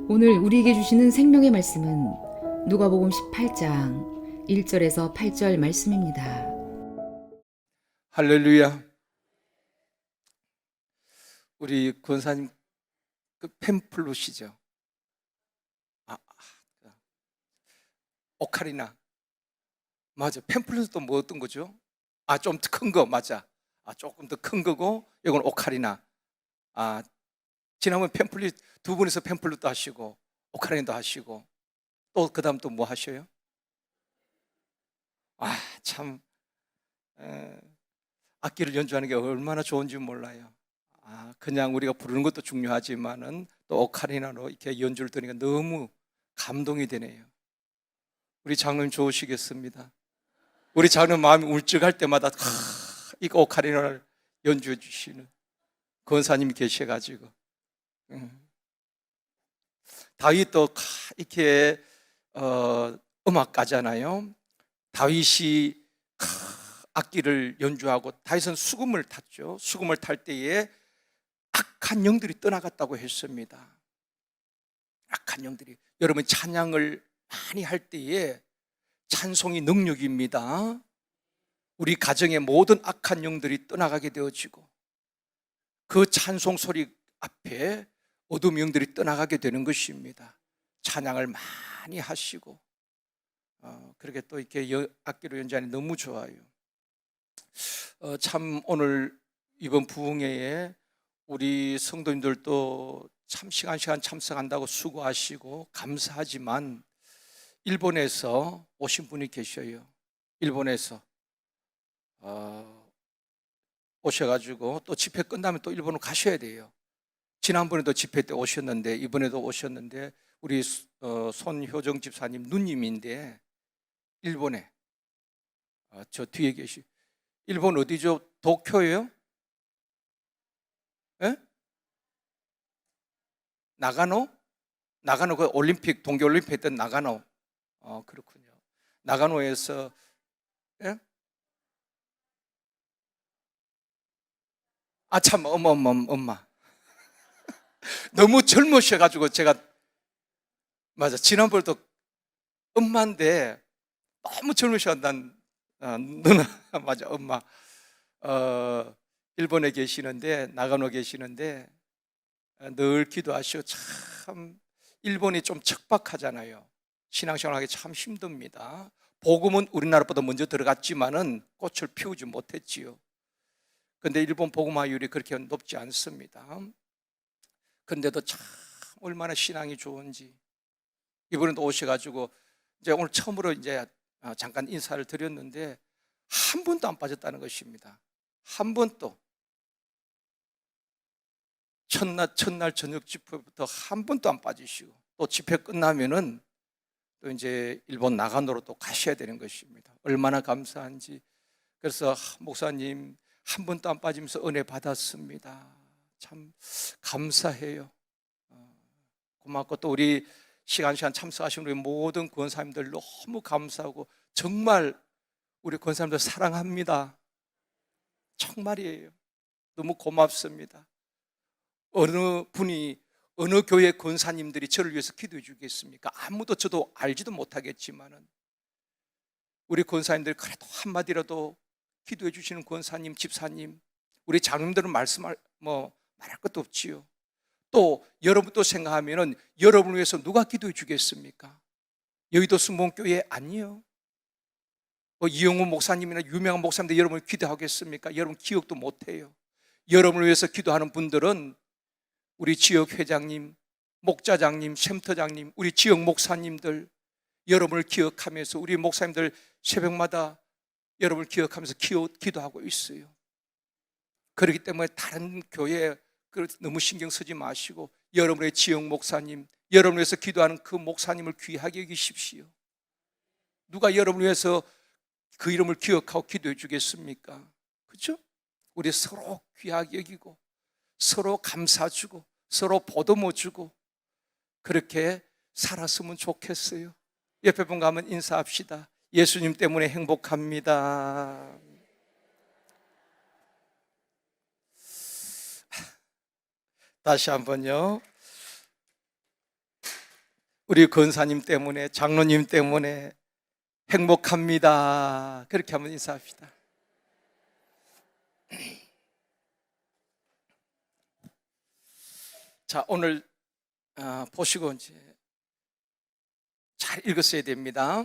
오늘 우리에게 주시는 생명의 말씀은 누가복음 18장 1절에서 8절 말씀입니다. 할렐루야. 우리 권사님 그 팸플루시죠. 아, 오카리나. 맞아. 팸플루스도 뭐 어떤 거죠? 좀 큰 거 맞아. 조금 더 큰 거고 이건 오카리나. 지난번 팸플루 두 분이서 팸플루도 하시고 오카리나도 하시고 또 그다음 또 뭐 하셔요? 참 악기를 연주하는 게 얼마나 좋은지 몰라요. 그냥 우리가 부르는 것도 중요하지만은 또 오카리나로 이렇게 연주를 들으니까 너무 감동이 되네요. 우리 장로님 좋으시겠습니다. 우리 장로님 마음이 울적할 때마다 이거 오카리나를 연주해 주시는 권사님이 계셔가지고 다윗도 이렇게 음악가잖아요. 다윗이 악기를 연주하고 다윗은 수금을 탔죠. 수금을 탈 때에 악한 영들이 떠나갔다고 했습니다. 악한 영들이. 여러분 찬양을 많이 할 때에 찬송이 능력입니다. 우리 가정의 모든 악한 영들이 떠나가게 되어지고 그 찬송 소리 앞에 어둠 영들이 떠나가게 되는 것입니다. 찬양을 많이 하시고 그렇게 또 이렇게 악기로 연주하니 너무 좋아요. 참 오늘 이번 부흥회에 우리 성도님들도 참 시간 참석한다고 수고하시고 감사하지만 일본에서 오신 분이 계셔요. 일본에서 오셔가지고 또 집회 끝나면 또 일본으로 가셔야 돼요. 지난번에도 집회 때 오셨는데 이번에도 오셨는데 우리 손효정 집사님 누님인데 일본에 저 뒤에 계시. 일본 어디죠? 도쿄예요? 예? 나가노? 나가노 그 올림픽 동계올림픽 했던 나가노. 그렇군요. 나가노에서 예? 참 엄마 너무 젊으셔가지고 제가 맞아 지난번에도 엄마인데 너무 젊으셔 난 누나 맞아 엄마 일본에 계시는데 나가노 계시는데 늘 기도하시고 참 일본이 좀 척박하잖아요. 신앙생활하기 참 힘듭니다. 복음은 우리나라보다 먼저 들어갔지만은 꽃을 피우지 못했지요. 근데 일본 복음화율이 그렇게 높지 않습니다. 근데도 참 얼마나 신앙이 좋은지 이번에도 오셔가지고 이제 오늘 처음으로 이제 잠깐 인사를 드렸는데 한 번도 안 빠졌다는 것입니다. 한 번도 첫날 저녁 집회부터 한 번도 안 빠지시고 또 집회 끝나면은 또 이제 일본 나가노로 또 가셔야 되는 것입니다. 얼마나 감사한지. 그래서 목사님 한 번도 안 빠지면서 은혜 받았습니다. 참 감사해요. 고맙고 또 우리 시간 참석하신 우리 모든 권사님들 너무 감사하고 정말 우리 권사님들 사랑합니다. 정말이에요. 너무 고맙습니다. 어느 분이 어느 교회 권사님들이 저를 위해서 기도해 주겠습니까? 아무도 저도 알지도 못하겠지만은 우리 권사님들 그래도 한마디라도 기도해 주시는 권사님, 집사님, 우리 장로님들은 말할 것도 없지요. 또 여러분도 생각하면은 여러분을 위해서 누가 기도해 주겠습니까? 여의도 순복음교회 아니요. 이영훈 목사님이나 유명한 목사님들 여러분을 기도하겠습니까? 여러분 기억도 못해요. 여러분을 위해서 기도하는 분들은 우리 지역 회장님, 목자장님, 샘터장님, 우리 지역 목사님들 여러분을 기억하면서 우리 목사님들 새벽마다 여러분을 기억하면서 기도하고 있어요. 그렇기 때문에 다른 교회에 너무 신경 쓰지 마시고 여러분의 지역 목사님, 여러분을 위해서 기도하는 그 목사님을 귀하게 여기십시오. 누가 여러분을 위해서 그 이름을 기억하고 기도해 주겠습니까? 그렇죠? 우리 서로 귀하게 여기고 서로 감사 주고 서로 보듬어 주고 그렇게 살았으면 좋겠어요. 옆에 분 가면 인사합시다. 예수님 때문에 행복합니다. 다시 한번요. 우리 권사님 때문에, 장로님 때문에 행복합니다. 그렇게 한번 인사합시다. 자, 오늘 보시고 이제 잘 읽었어야 됩니다.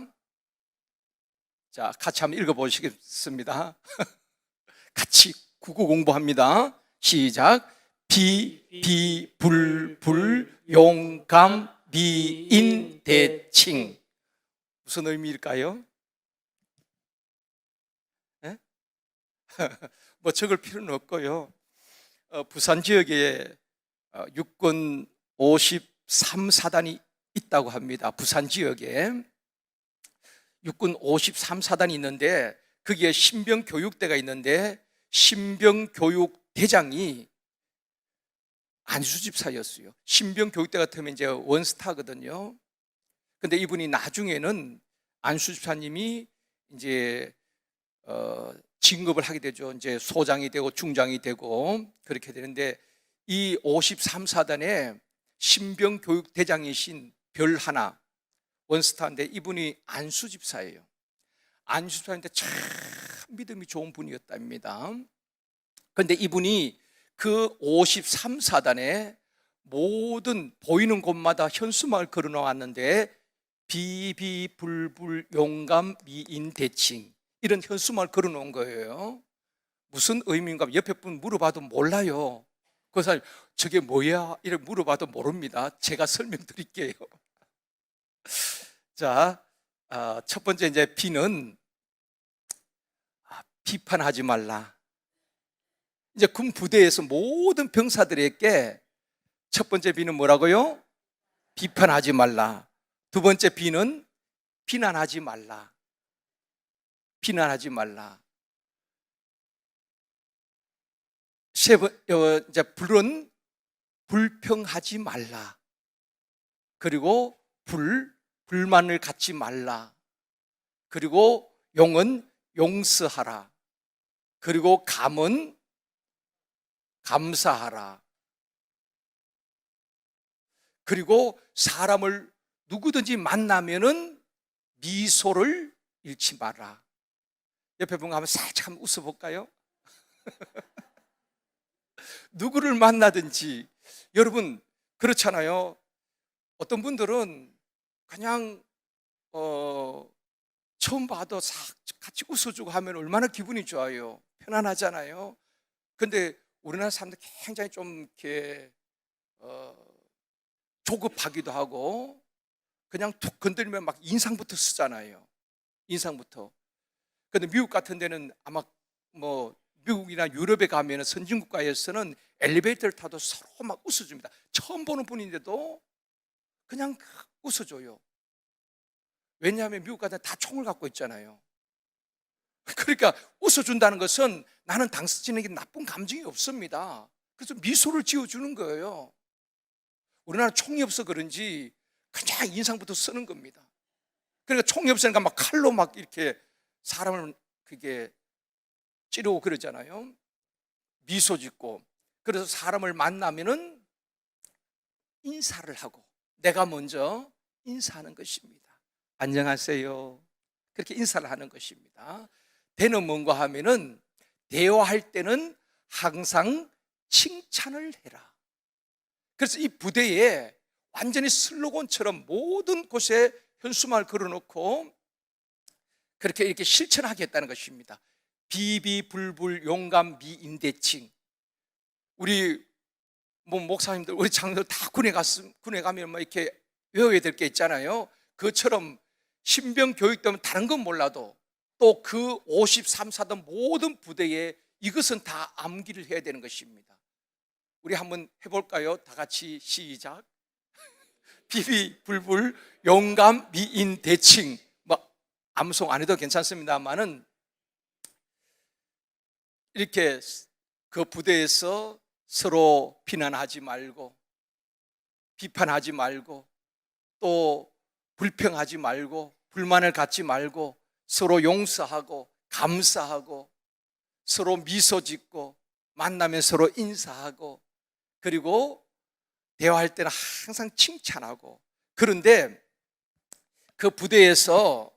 자, 같이 한번 읽어보시겠습니다. 같이 국어 공부합니다. 시작. 불, 용감, 미인, 대칭. 무슨 의미일까요? 네? 뭐 적을 필요는 없고요. 부산 지역에 육군 53사단이 있다고 합니다. 부산 지역에 육군 53사단이 있는데 거기에 신병교육대가 있는데 신병교육대장이 안수집사였어요. 신병교육대 같으면 이제 원스타거든요. 근데 이분이 나중에는 안수집사님이 이제 진급을 하게 되죠. 이제 소장이 되고 중장이 되고 그렇게 되는데 이 53사단의 신병교육대장이신 별하나 원스타인데 이분이 안수집사예요. 안수집사인데 참 믿음이 좋은 분이었답니다. 그런데 이분이 그 53사단의 모든 보이는 곳마다 현수막을 걸어 놓았는데 불, 용감, 미인, 대칭 이런 현수막을 걸어 놓은 거예요. 무슨 의미인가 옆에 분 물어봐도 몰라요. 그 사람 저게 뭐야? 이렇게 물어봐도 모릅니다. 제가 설명드릴게요. 자, 첫 번째 이제 B는 비판하지 말라. 이제 군 부대에서 모든 병사들에게 첫 번째 B는 뭐라고요? 비판하지 말라. 두 번째 B는 비난하지 말라. 비난하지 말라. 이제 불은 불평하지 말라. 그리고 불만을 갖지 말라. 그리고 용은 용서하라. 그리고 감은 감사하라. 그리고 사람을 누구든지 만나면은 미소를 잃지 마라. 옆에 분과 한번 살짝 한번 웃어볼까요? 누구를 만나든지 여러분 그렇잖아요. 어떤 분들은 그냥 처음 봐도 싹 같이 웃어주고 하면 얼마나 기분이 좋아요. 편안하잖아요. 근데 우리나라 사람들 굉장히 좀 이렇게 조급하기도 하고 그냥 툭 건드리면 막 인상부터 쓰잖아요. 인상부터. 근데 미국 같은 데는 아마 뭐 미국이나 유럽에 가면 선진국가에서는 엘리베이터를 타도 서로 막 웃어줍니다. 처음 보는 분인데도 그냥 웃어줘요. 왜냐하면 미국 같은 데 다 총을 갖고 있잖아요. 그러니까 웃어준다는 것은 나는 당신에게 나쁜 감정이 없습니다. 그래서 미소를 지어주는 거예요. 우리나라 총이 없어 그런지 그냥 인상부터 쓰는 겁니다. 그러니까 총이 없으니까 막 칼로 막 이렇게 사람을 그게 찌르고 그러잖아요. 미소 짓고. 그래서 사람을 만나면은 인사를 하고 내가 먼저 인사하는 것입니다. 안녕하세요. 그렇게 인사를 하는 것입니다. 대는 뭔가 하면은 대화할 때는 항상 칭찬을 해라. 그래서 이 부대에 완전히 슬로건처럼 모든 곳에 현수막을 걸어놓고 그렇게 이렇게 실천하겠다는 것입니다. 불, 용감, 미인, 대칭. 우리 뭐 목사님들, 우리 장로들 다 군에 가면 뭐 이렇게 외워야 될 게 있잖아요. 그것처럼 신병 교육 때문에 다른 건 몰라도 또 그 53사단 모든 부대에 이것은 다 암기를 해야 되는 것입니다. 우리 한번 해볼까요? 다 같이 시작. 불, 용감, 미인, 대칭. 뭐 암송 안 해도 괜찮습니다만은 이렇게 그 부대에서 서로 비난하지 말고 비판하지 말고 또 불평하지 말고 불만을 갖지 말고 서로 용서하고 감사하고 서로 미소 짓고 만나면 서로 인사하고 그리고 대화할 때는 항상 칭찬하고 그런데 그 부대에서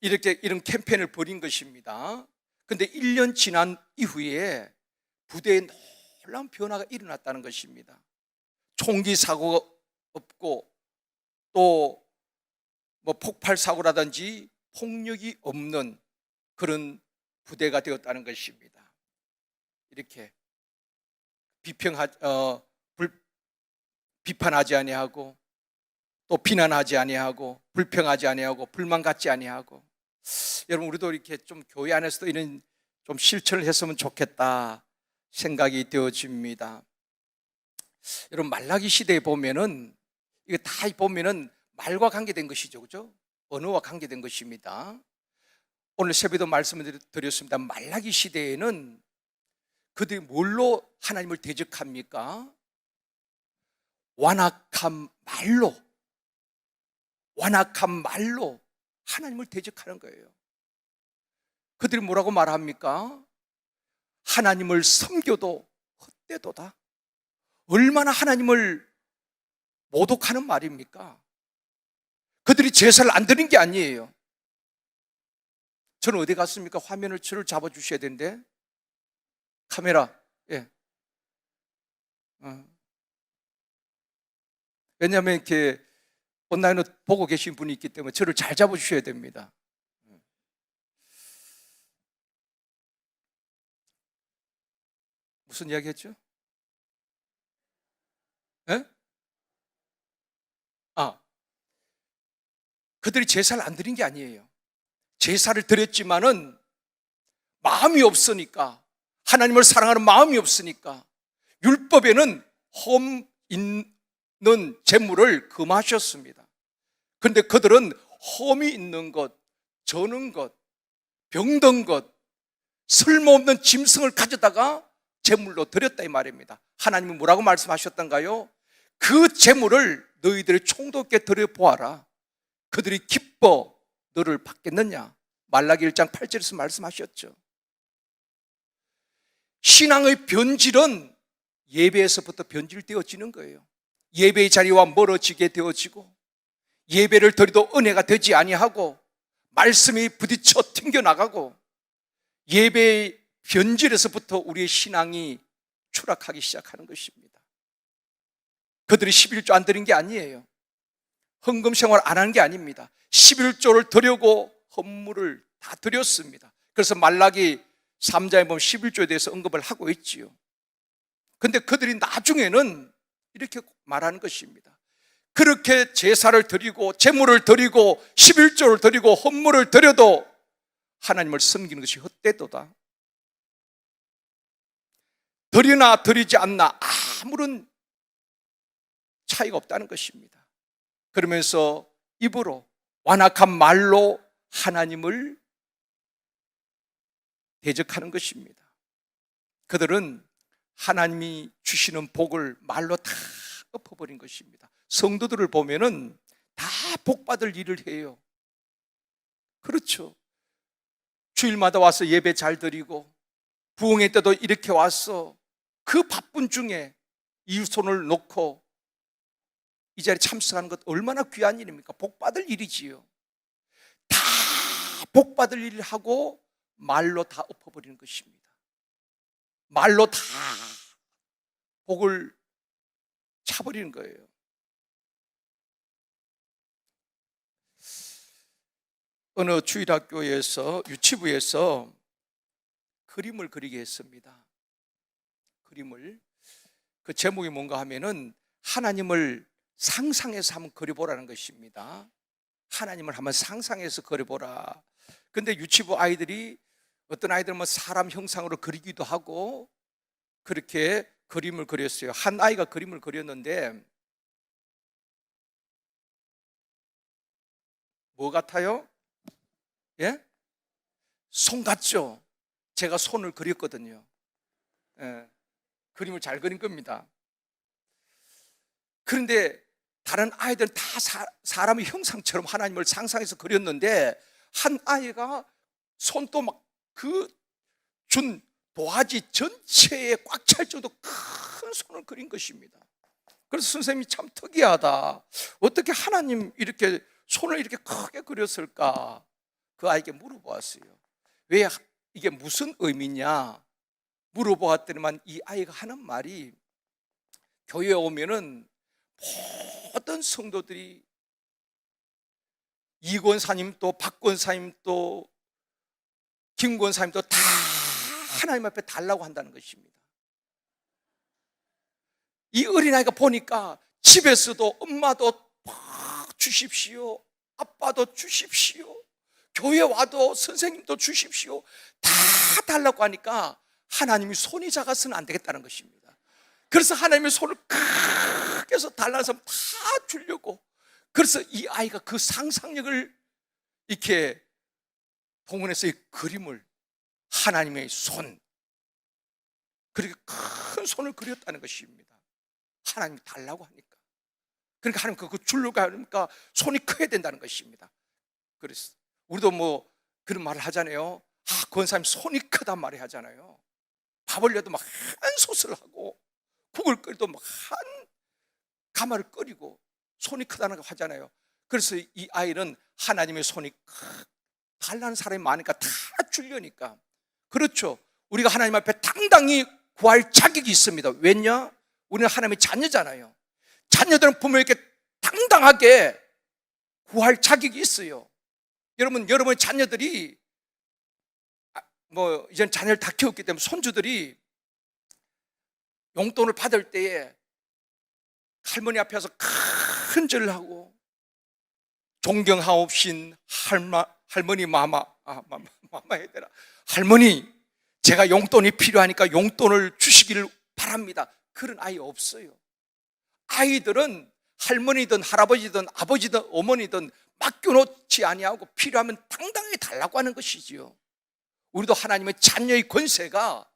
이렇게 이런 캠페인을 벌인 것입니다. 근데 1년 지난 이후에 부대에 놀라운 변화가 일어났다는 것입니다. 총기 사고가 없고 또 뭐 폭발 사고라든지 폭력이 없는 그런 부대가 되었다는 것입니다. 이렇게 비판하지 아니하고 또 비난하지 아니하고 불평하지 아니하고 불만 갖지 아니하고, 여러분 우리도 이렇게 좀 교회 안에서도 이런 좀 실천을 했으면 좋겠다 생각이 되어집니다. 여러분 말라기 시대에 보면은 이거 다 보면은 말과 관계된 것이죠, 그죠? 언어와 관계된 것입니다. 오늘 새벽에도 말씀을 드렸습니다. 말라기 시대에는 그들이 뭘로 하나님을 대적합니까? 완악한 말로 하나님을 대적하는 거예요. 그들이 뭐라고 말합니까? 하나님을 섬겨도 헛되도다. 얼마나 하나님을 모독하는 말입니까? 그들이 제사를 안 드린 게 아니에요. 저는 어디 갔습니까? 화면을 저를 잡아주셔야 되는데. 카메라. 예. 왜냐하면 이렇게 온라인으로 보고 계신 분이 있기 때문에 저를 잘 잡아주셔야 됩니다. 무슨 이야기 했죠? 예? 그들이 제사를 안 드린 게 아니에요. 제사를 드렸지만은 마음이 없으니까, 하나님을 사랑하는 마음이 없으니까 율법에는 험 있는 재물을 금하셨습니다. 그런데 그들은 험이 있는 것, 저는 것, 병든 것, 쓸모없는 짐승을 가져다가 재물로 드렸다 이 말입니다. 하나님은 뭐라고 말씀하셨던가요? 그 재물을 너희들의 총독께 드려보아라. 그들이 기뻐 너를 받겠느냐? 말라기 1장 8절에서 말씀하셨죠. 신앙의 변질은 예배에서부터 변질되어지는 거예요. 예배의 자리와 멀어지게 되어지고, 예배를 드려도 은혜가 되지 아니하고, 말씀이 부딪혀 튕겨나가고, 예배의 변질에서부터 우리의 신앙이 추락하기 시작하는 것입니다. 그들이 11조 안 드린 게 아니에요. 헌금 생활 안 한 게 아닙니다. 11조를 드리고 헌물을 다 드렸습니다. 그래서 말라기 3장에 보면 11조에 대해서 언급을 하고 있지요. 근데 그들이 나중에는 이렇게 말하는 것입니다. 그렇게 제사를 드리고 제물을 드리고 11조를 드리고 헌물을 드려도 하나님을 섬기는 것이 헛되도다. 드리나 드리지 않나 아무런 차이가 없다는 것입니다. 그러면서 입으로 완악한 말로 하나님을 대적하는 것입니다. 그들은 하나님이 주시는 복을 말로 다 엎어버린 것입니다. 성도들을 보면은 다 복받을 일을 해요. 그렇죠. 주일마다 와서 예배 잘 드리고 부흥회 때도 이렇게 와서 그 바쁜 중에 이웃 손을 놓고 이 자리에 참석하는 것 얼마나 귀한 일입니까? 복받을 일이지요. 다 복받을 일을 하고 말로 다 엎어버리는 것입니다. 말로 다 복을 차버리는 거예요. 어느 주일학교에서 유치부에서 그림을 그리게 했습니다. 그림을. 그 제목이 뭔가 하면은 하나님을 상상해서 한번 그려보라는 것입니다. 하나님을 한번 상상해서 그려보라. 근데 유치부 아이들이, 어떤 아이들은 뭐 사람 형상으로 그리기도 하고 그렇게 그림을 그렸어요. 한 아이가 그림을 그렸는데 뭐 같아요? 예? 손 같죠? 제가 손을 그렸거든요. 예. 그림을 잘 그린 겁니다. 그런데 다른 아이들은 다 사람의 형상처럼 하나님을 상상해서 그렸는데, 한 아이가 손도 막 그 준 도화지 전체에 꽉 찰 정도 큰 손을 그린 것입니다. 그래서 선생님이 참 특이하다. 어떻게 하나님 이렇게 손을 이렇게 크게 그렸을까? 그 아이에게 물어보았어요. 왜 이게 무슨 의미냐? 물어보았더니만 이 아이가 하는 말이, 교회에 오면은 모든 성도들이 이권사님도 박권사님도 김권사님도 다 하나님 앞에 달라고 한다는 것입니다. 이 어린아이가 보니까 집에서도 엄마도 주십시오, 아빠도 주십시오, 교회 와도 선생님도 주십시오, 다 달라고 하니까 하나님이 손이 작아서는 안 되겠다는 것입니다. 그래서 하나님의 손을 크게 해서 달라는 사람 다 주려고. 그래서 이 아이가 그 상상력을 이렇게 동원해서 이 그림을, 하나님의 손, 그렇게 큰 손을 그렸다는 것입니다. 하나님이 달라고 하니까. 그러니까 하나님 그거 주려고 하니까 손이 커야 된다는 것입니다. 그래서 우리도 뭐 그런 말을 하잖아요. 권사님 손이 크단 말이 하잖아요. 밥을 내도 막 한 솥을 하고, 국을 끓여도 막 한 가마를 끓이고 손이 크다는 거 하잖아요. 그래서 이 아이는 하나님의 손이 달라는 사람이 많으니까 다 주려니까. 그렇죠. 우리가 하나님 앞에 당당히 구할 자격이 있습니다. 왜냐? 우리는 하나님의 자녀잖아요. 자녀들은 부모에게 당당하게 구할 자격이 있어요. 여러분의 자녀들이 뭐 이제는 자녀를 다 키웠기 때문에 손주들이 용돈을 받을 때에 할머니 앞에서 큰 절을 하고, 존경하옵신 할머니 마마 해야 되나, 할머니 제가 용돈이 필요하니까 용돈을 주시기를 바랍니다. 그런 아이 없어요. 아이들은 할머니든 할아버지든 아버지든 어머니든 맡겨놓지 아니하고 필요하면 당당하게 달라고 하는 것이지요. 우리도 하나님의 자녀의 권세가,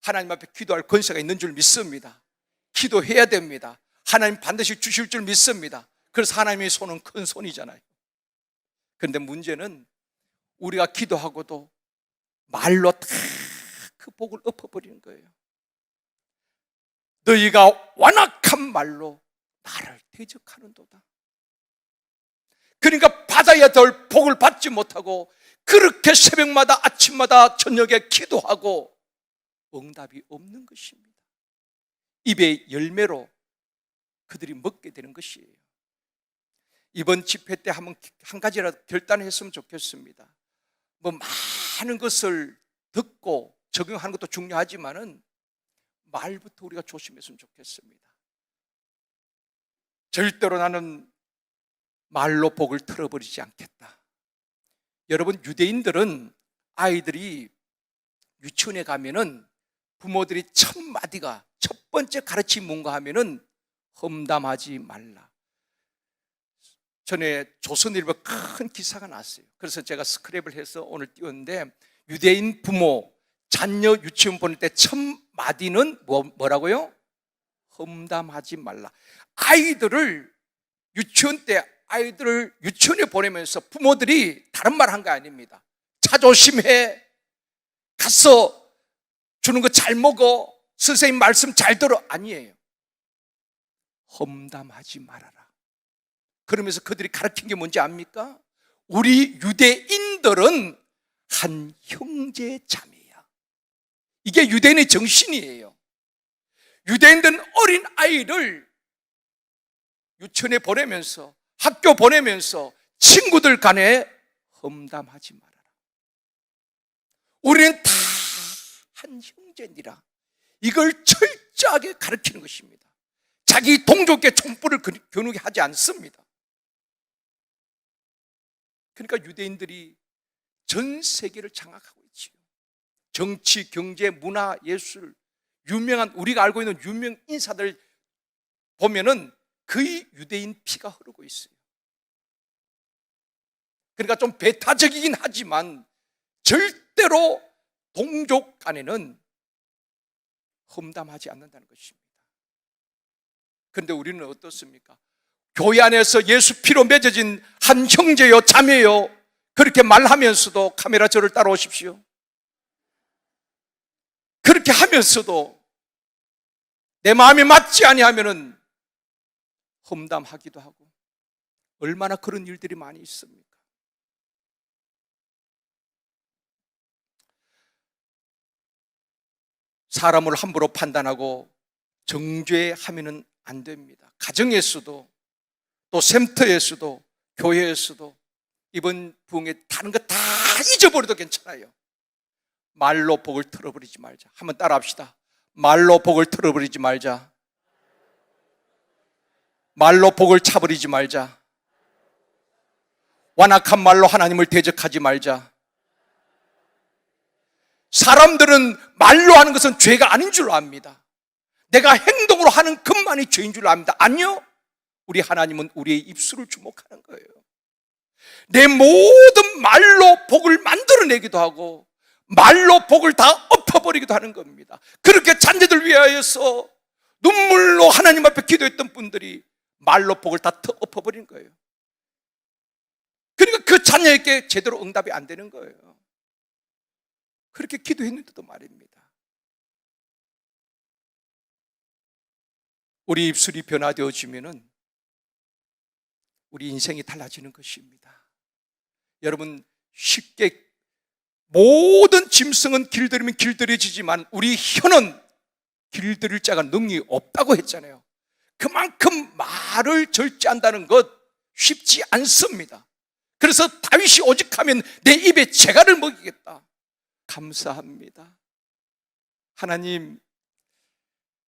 하나님 앞에 기도할 권세가 있는 줄 믿습니다. 기도해야 됩니다. 하나님 반드시 주실 줄 믿습니다. 그래서 하나님의 손은 큰 손이잖아요. 그런데 문제는 우리가 기도하고도 말로 다 그 복을 엎어버리는 거예요. 너희가 완악한 말로 나를 대적하는도다. 그러니까 받아야 될 복을 받지 못하고 그렇게 새벽마다 아침마다 저녁에 기도하고 응답이 없는 것입니다. 입의 열매로 그들이 먹게 되는 것이에요. 이번 집회 때 한 가지라도 결단했으면 좋겠습니다. 뭐 많은 것을 듣고 적용하는 것도 중요하지만은 말부터 우리가 조심했으면 좋겠습니다. 절대로 나는 말로 복을 틀어버리지 않겠다. 여러분, 유대인들은 아이들이 유치원에 가면은 부모들이 첫 마디가, 첫 번째 가르침이 뭔가 하면은 험담하지 말라. 전에 조선일보 큰 기사가 났어요. 그래서 제가 스크랩을 해서 오늘 띄웠는데, 유대인 부모 자녀 유치원 보낼 때 첫 마디는 뭐라고요? 험담하지 말라. 아이들을 유치원에 보내면서 부모들이 다른 말 한 거 아닙니다. 차 조심해, 가서 주는 거 잘 먹어, 선생님 말씀 잘 들어, 아니에요. 험담하지 말아라. 그러면서 그들이 가르친 게 뭔지 압니까? 우리 유대인들은 한 형제 자매야. 이게 유대인의 정신이에요. 유대인들은 어린 아이를 유치원에 보내면서, 학교 보내면서 친구들 간에 험담하지 말아라. 우리는 다 한 형제니라. 이걸 철저하게 가르치는 것입니다. 자기 동족에게 촛불을 겨누게 하지 않습니다. 그러니까 유대인들이 전 세계를 장악하고 있지요. 정치, 경제, 문화, 예술, 유명한, 우리가 알고 있는 유명 인사들 보면은 거의 유대인 피가 흐르고 있어요. 그러니까 좀 배타적이긴 하지만 절대로 동족 간에는 험담하지 않는다는 것입니다. 그런데 우리는 어떻습니까? 교회 안에서 예수 피로 맺어진 한 형제요 자매요 그렇게 말하면서도, 카메라 저를 따라오십시오. 그렇게 하면서도 내 마음이 맞지 아니하면은 험담하기도 하고 얼마나 그런 일들이 많이 있습니까? 사람을 함부로 판단하고 정죄하면은 안 됩니다. 가정에서도 또 샘터에서도 교회에서도 이번 부흥회 다른 거 다 잊어버려도 괜찮아요. 말로 복을 틀어버리지 말자. 한번 따라합시다. 말로 복을 틀어버리지 말자. 말로 복을 차버리지 말자. 완악한 말로 하나님을 대적하지 말자. 사람들은 말로 하는 것은 죄가 아닌 줄 압니다. 내가 행동으로 하는 것만이 죄인 줄 압니다. 아니요. 우리 하나님은 우리의 입술을 주목하는 거예요. 내 모든 말로 복을 만들어내기도 하고 말로 복을 다 엎어버리기도 하는 겁니다. 그렇게 자녀들 위하여서 눈물로 하나님 앞에 기도했던 분들이 말로 복을 다 엎어버린 거예요. 그러니까 그 자녀에게 제대로 응답이 안 되는 거예요. 그렇게 기도했는데도 말입니다. 우리 입술이 변화되어지면은 우리 인생이 달라지는 것입니다. 여러분, 쉽게 모든 짐승은 길들이면 길들여지지만 우리 혀는 길들일 자가 능력이 없다고 했잖아요. 그만큼 말을 절제한다는 것 쉽지 않습니다. 그래서 다윗이 오직하면 내 입에 재갈을 먹이겠다. 감사합니다. 하나님,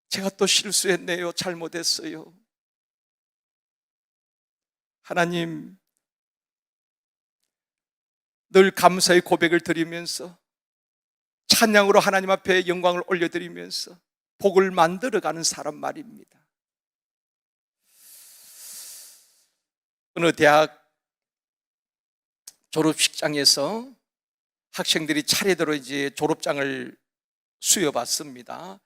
제가 또 실수했네요. 잘못했어요. 하나님, 늘 감사의 고백을 드리면서 찬양으로 하나님 앞에 영광을 올려드리면서 복을 만들어가는 사람 말입니다. 어느 대학 졸업식장에서 학생들이 차례대로 이제 졸업장을 수여받습니다.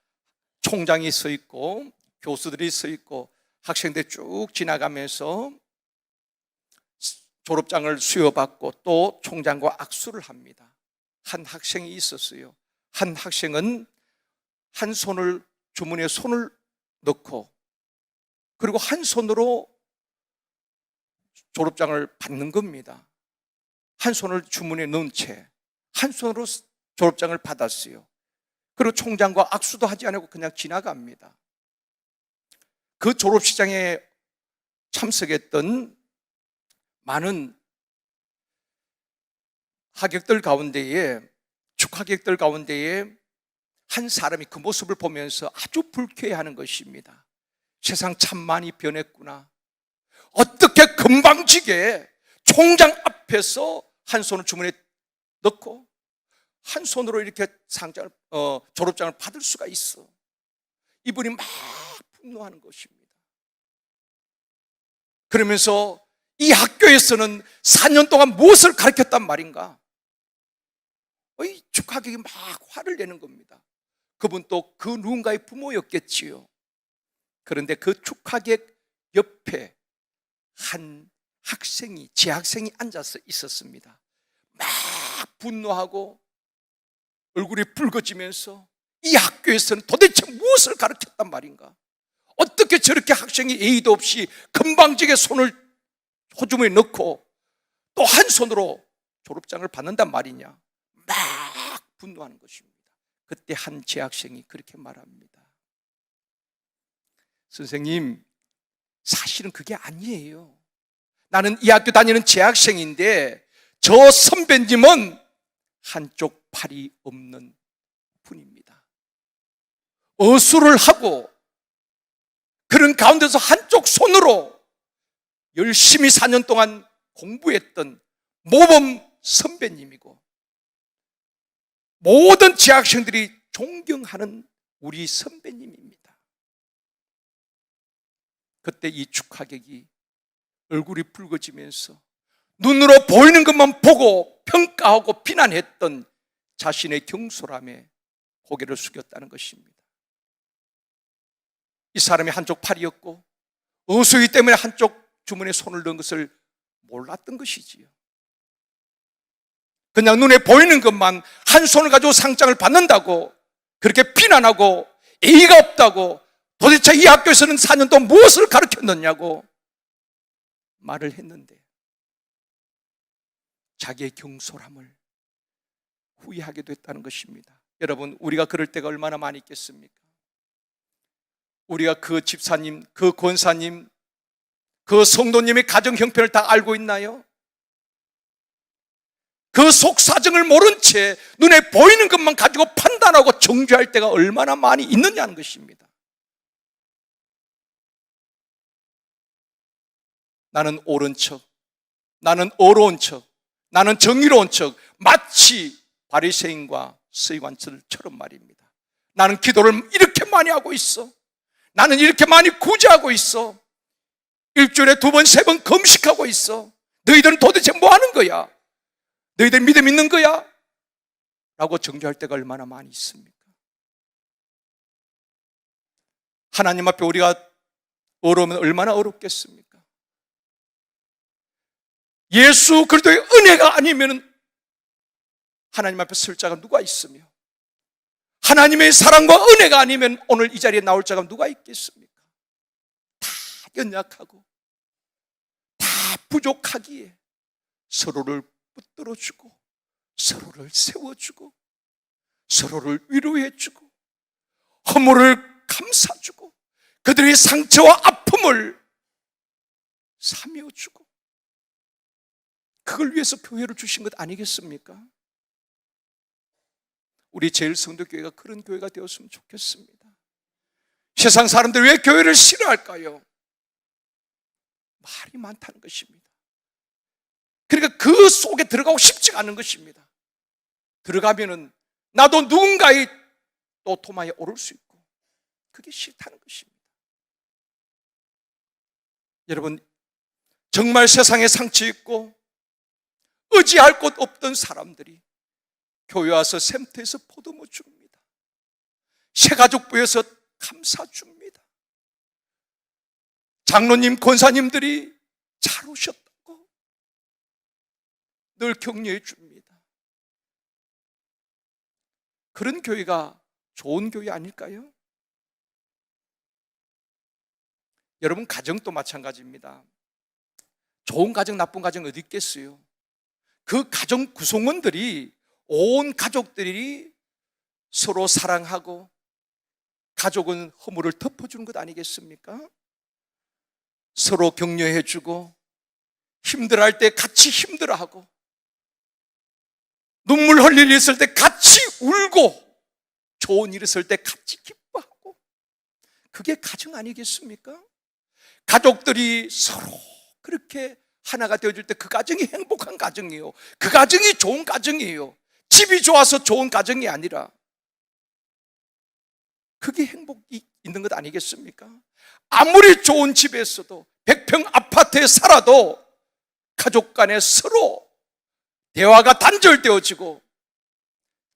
총장이 서 있고 교수들이 서 있고 학생들이 쭉 지나가면서 졸업장을 수여받고 또 총장과 악수를 합니다. 한 학생이 있었어요. 한 학생은 한 손을 주머니에 손을 넣고 그리고 한 손으로 졸업장을 받는 겁니다. 한 손을 주머니에 넣은 채 한 손으로 졸업장을 받았어요. 그리고 총장과 악수도 하지 않고 그냥 지나갑니다. 그 졸업식장에 참석했던 많은 하객들 가운데에 축하객들 가운데에 한 사람이 그 모습을 보면서 아주 불쾌해하는 것입니다. 세상 참 많이 변했구나. 어떻게 금방지게 총장 앞에서 한 손을 주머니에 넣고 한 손으로 이렇게 졸업장을 받을 수가 있어. 이분이 막 분노하는 것입니다. 그러면서 이 학교에서는 4년 동안 무엇을 가르쳤단 말인가? 이 축하객이 막 화를 내는 겁니다. 그분 또 그 누군가의 부모였겠지요. 그런데 그 축하객 옆에 한 학생이, 재학생이 앉아서 있었습니다. 막 분노하고 얼굴이 붉어지면서 이 학교에서는 도대체 무엇을 가르쳤단 말인가? 어떻게 저렇게 학생이 예의도 없이 금방지게 손을 호주머니에 넣고 또 한 손으로 졸업장을 받는단 말이냐? 막 분노하는 것입니다. 그때 한 재학생이 그렇게 말합니다. 선생님, 사실은 그게 아니에요. 나는 이 학교 다니는 재학생인데 저 선배님은 한쪽 팔이 없는 분입니다. 어수를 하고 그런 가운데서 한쪽 손으로 열심히 4년 동안 공부했던 모범 선배님이고 모든 재학생들이 존경하는 우리 선배님입니다. 그때 이 축하객이 얼굴이 붉어지면서 눈으로 보이는 것만 보고 평가하고 비난했던 자신의 경솔함에 고개를 숙였다는 것입니다. 이 사람이 한쪽 팔이었고 어수이기 때문에 한쪽 주머니에 손을 넣은 것을 몰랐던 것이지요. 그냥 눈에 보이는 것만 한 손을 가지고 상장을 받는다고 그렇게 비난하고 예의가 없다고 도대체 이 학교에서는 4년 동안 무엇을 가르쳤느냐고 말을 했는데 자기의 경솔함을 후회하게 됐다는 것입니다. 여러분, 우리가 그럴 때가 얼마나 많이 있겠습니까? 우리가 그 집사님, 그 권사님, 그 성도님의 가정 형편을 다 알고 있나요? 그 속사정을 모른 채 눈에 보이는 것만 가지고 판단하고 정죄할 때가 얼마나 많이 있느냐는 것입니다. 나는 옳은 척, 나는 어려운 척, 나는 정의로운 척, 마치 바리새인과 서기관들처럼 말입니다. 나는 기도를 이렇게 많이 하고 있어. 나는 이렇게 많이 구제하고 있어. 일주일에 2번, 3번 금식하고 있어. 너희들은 도대체 뭐 하는 거야? 너희들 믿음 있는 거야? 라고 정죄할 때가 얼마나 많이 있습니까? 하나님 앞에 우리가 어려우면 얼마나 어렵겠습니까? 예수 그리스도의 은혜가 아니면 하나님 앞에 설 자가 누가 있으며, 하나님의 사랑과 은혜가 아니면 오늘 이 자리에 나올 자가 누가 있겠습니까? 다 연약하고 다 부족하기에 서로를 붙들어주고 서로를 세워주고 서로를 위로해주고 허물을 감싸주고 그들의 상처와 아픔을 사며주고, 그걸 위해서 교회를 주신 것 아니겠습니까? 우리 제일성도교회가 그런 교회가 되었으면 좋겠습니다. 세상 사람들이 왜 교회를 싫어할까요? 말이 많다는 것입니다. 그러니까 그 속에 들어가고 싶지 않은 것입니다. 들어가면은 나도 누군가의 또 토마에 오를 수 있고 그게 싫다는 것입니다. 여러분, 정말 세상에 상처 있고 의지할 곳 없던 사람들이 교회 와서 샘터에서 포도모 줍니다. 새가족부에서 감사줍니다. 장로님, 권사님들이 잘 오셨다고 늘 격려해 줍니다. 그런 교회가 좋은 교회 아닐까요? 여러분, 가정도 마찬가지입니다. 좋은 가정, 나쁜 가정 어디 있겠어요? 그 가정 구성원들이, 온 가족들이 서로 사랑하고 가족은 허물을 덮어주는 것 아니겠습니까? 서로 격려해주고 힘들어할 때 같이 힘들어하고 눈물 흘릴 일 있을 때 같이 울고 좋은 일 있을 때 같이 기뻐하고, 그게 가정 아니겠습니까? 가족들이 서로 그렇게 하나가 되어줄 때 그 가정이 행복한 가정이에요. 그 가정이 좋은 가정이에요. 집이 좋아서 좋은 가정이 아니라 그게 행복이 있는 것 아니겠습니까? 아무리 좋은 집에서도 100평 아파트에 살아도 가족 간에 서로 대화가 단절되어지고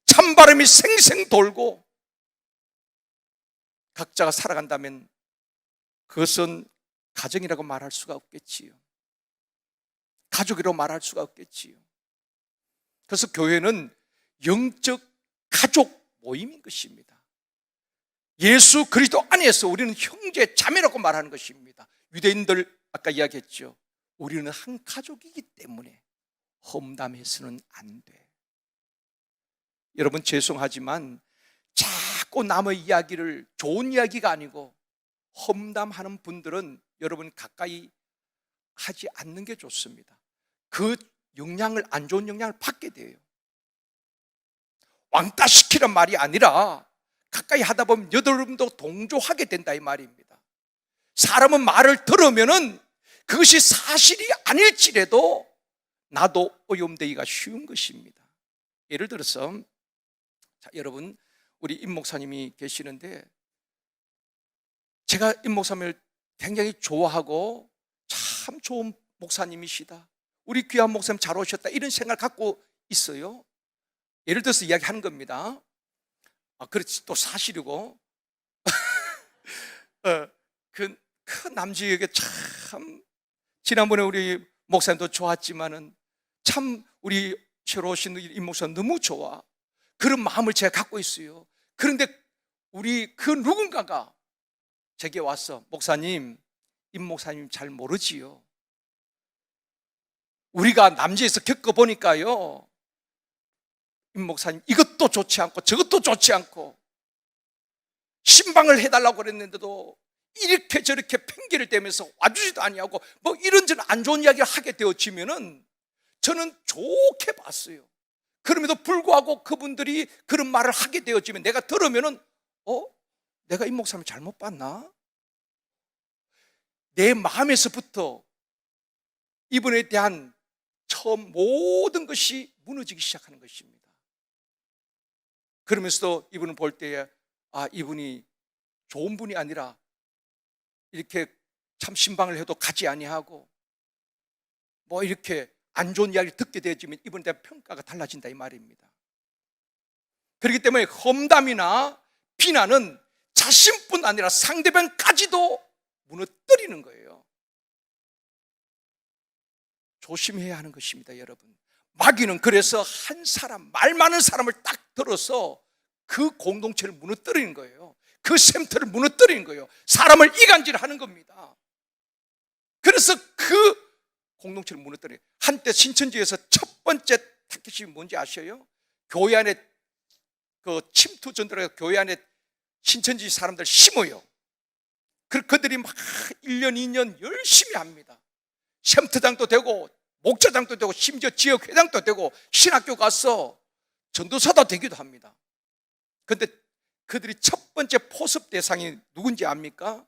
찬바람이 생생 돌고 각자가 살아간다면 그것은 가정이라고 말할 수가 없겠지요. 가족이라고 말할 수가 없겠지요. 그래서 교회는 영적 가족 모임인 것입니다. 예수 그리스도 안에서 우리는 형제 자매라고 말하는 것입니다. 유대인들 아까 이야기했죠. 우리는 한 가족이기 때문에 험담해서는 안 돼. 여러분, 죄송하지만 자꾸 남의 이야기를, 좋은 이야기가 아니고 험담하는 분들은 여러분 가까이 하지 않는 게 좋습니다. 그 영향을, 안 좋은 영향을 받게 돼요. 왕따시키는 말이 아니라 가까이 하다 보면 여러분도 동조하게 된다 이 말입니다. 사람은 말을 들으면은 그것이 사실이 아닐지라도 나도 오염되기가 쉬운 것입니다. 예를 들어서, 자, 여러분, 우리 임 목사님이 계시는데 제가 임 목사님을 굉장히 좋아하고 참 좋은 목사님이시다, 우리 귀한 목사님 잘 오셨다, 이런 생각을 갖고 있어요. 예를 들어서 이야기하는 겁니다. 그렇지, 또 사실이고 그 남주에게 참, 지난번에 우리 목사님도 좋았지만은 참 우리 새로 오신 임 목사님 너무 좋아, 그런 마음을 제가 갖고 있어요. 그런데 우리 그 누군가가 제게 와서 목사님, 임 목사님 잘 모르지요. 우리가 남지에서 겪어보니까요, 임 목사님 이것도 좋지 않고 저것도 좋지 않고 신방을 해달라고 그랬는데도 이렇게 저렇게 핑계를 대면서 와주지도 아니하고 뭐 이런저런 안 좋은 이야기를 하게 되어지면은 저는 좋게 봤어요. 그럼에도 불구하고 그분들이 그런 말을 하게 되어지면 내가 들으면은 내가 임 목사님 잘못 봤나? 내 마음에서부터 이분에 대한 처음 모든 것이 무너지기 시작하는 것입니다. 그러면서도 이분을 볼 때에 이분이 좋은 분이 아니라 이렇게 참 신방을 해도 가지 아니하고 뭐 이렇게 안 좋은 이야기를 듣게 되어지면 이분에 대한 평가가 달라진다 이 말입니다. 그렇기 때문에 험담이나 비난은 자신뿐 아니라 상대방까지도 무너뜨리는 거예요. 조심해야 하는 것입니다, 여러분. 마귀는 그래서 한 사람, 말 많은 사람을 딱 들어서 그 공동체를 무너뜨리는 거예요. 그 셈터를 무너뜨리는 거예요. 사람을 이간질하는 겁니다. 그래서 그 공동체를 무너뜨려요. 한때 신천지에서 첫 번째 타깃이 뭔지 아셔요? 교회 안에 그 침투 전도를 교회 안에 신천지 사람들 심어요. 그들이 막 1년, 2년 열심히 합니다. 샘터장도 되고 목자장도 되고 심지어 지역회장도 되고 신학교 가서 전도사도 되기도 합니다. 그런데 그들이 첫 번째 포섭 대상이 누군지 압니까?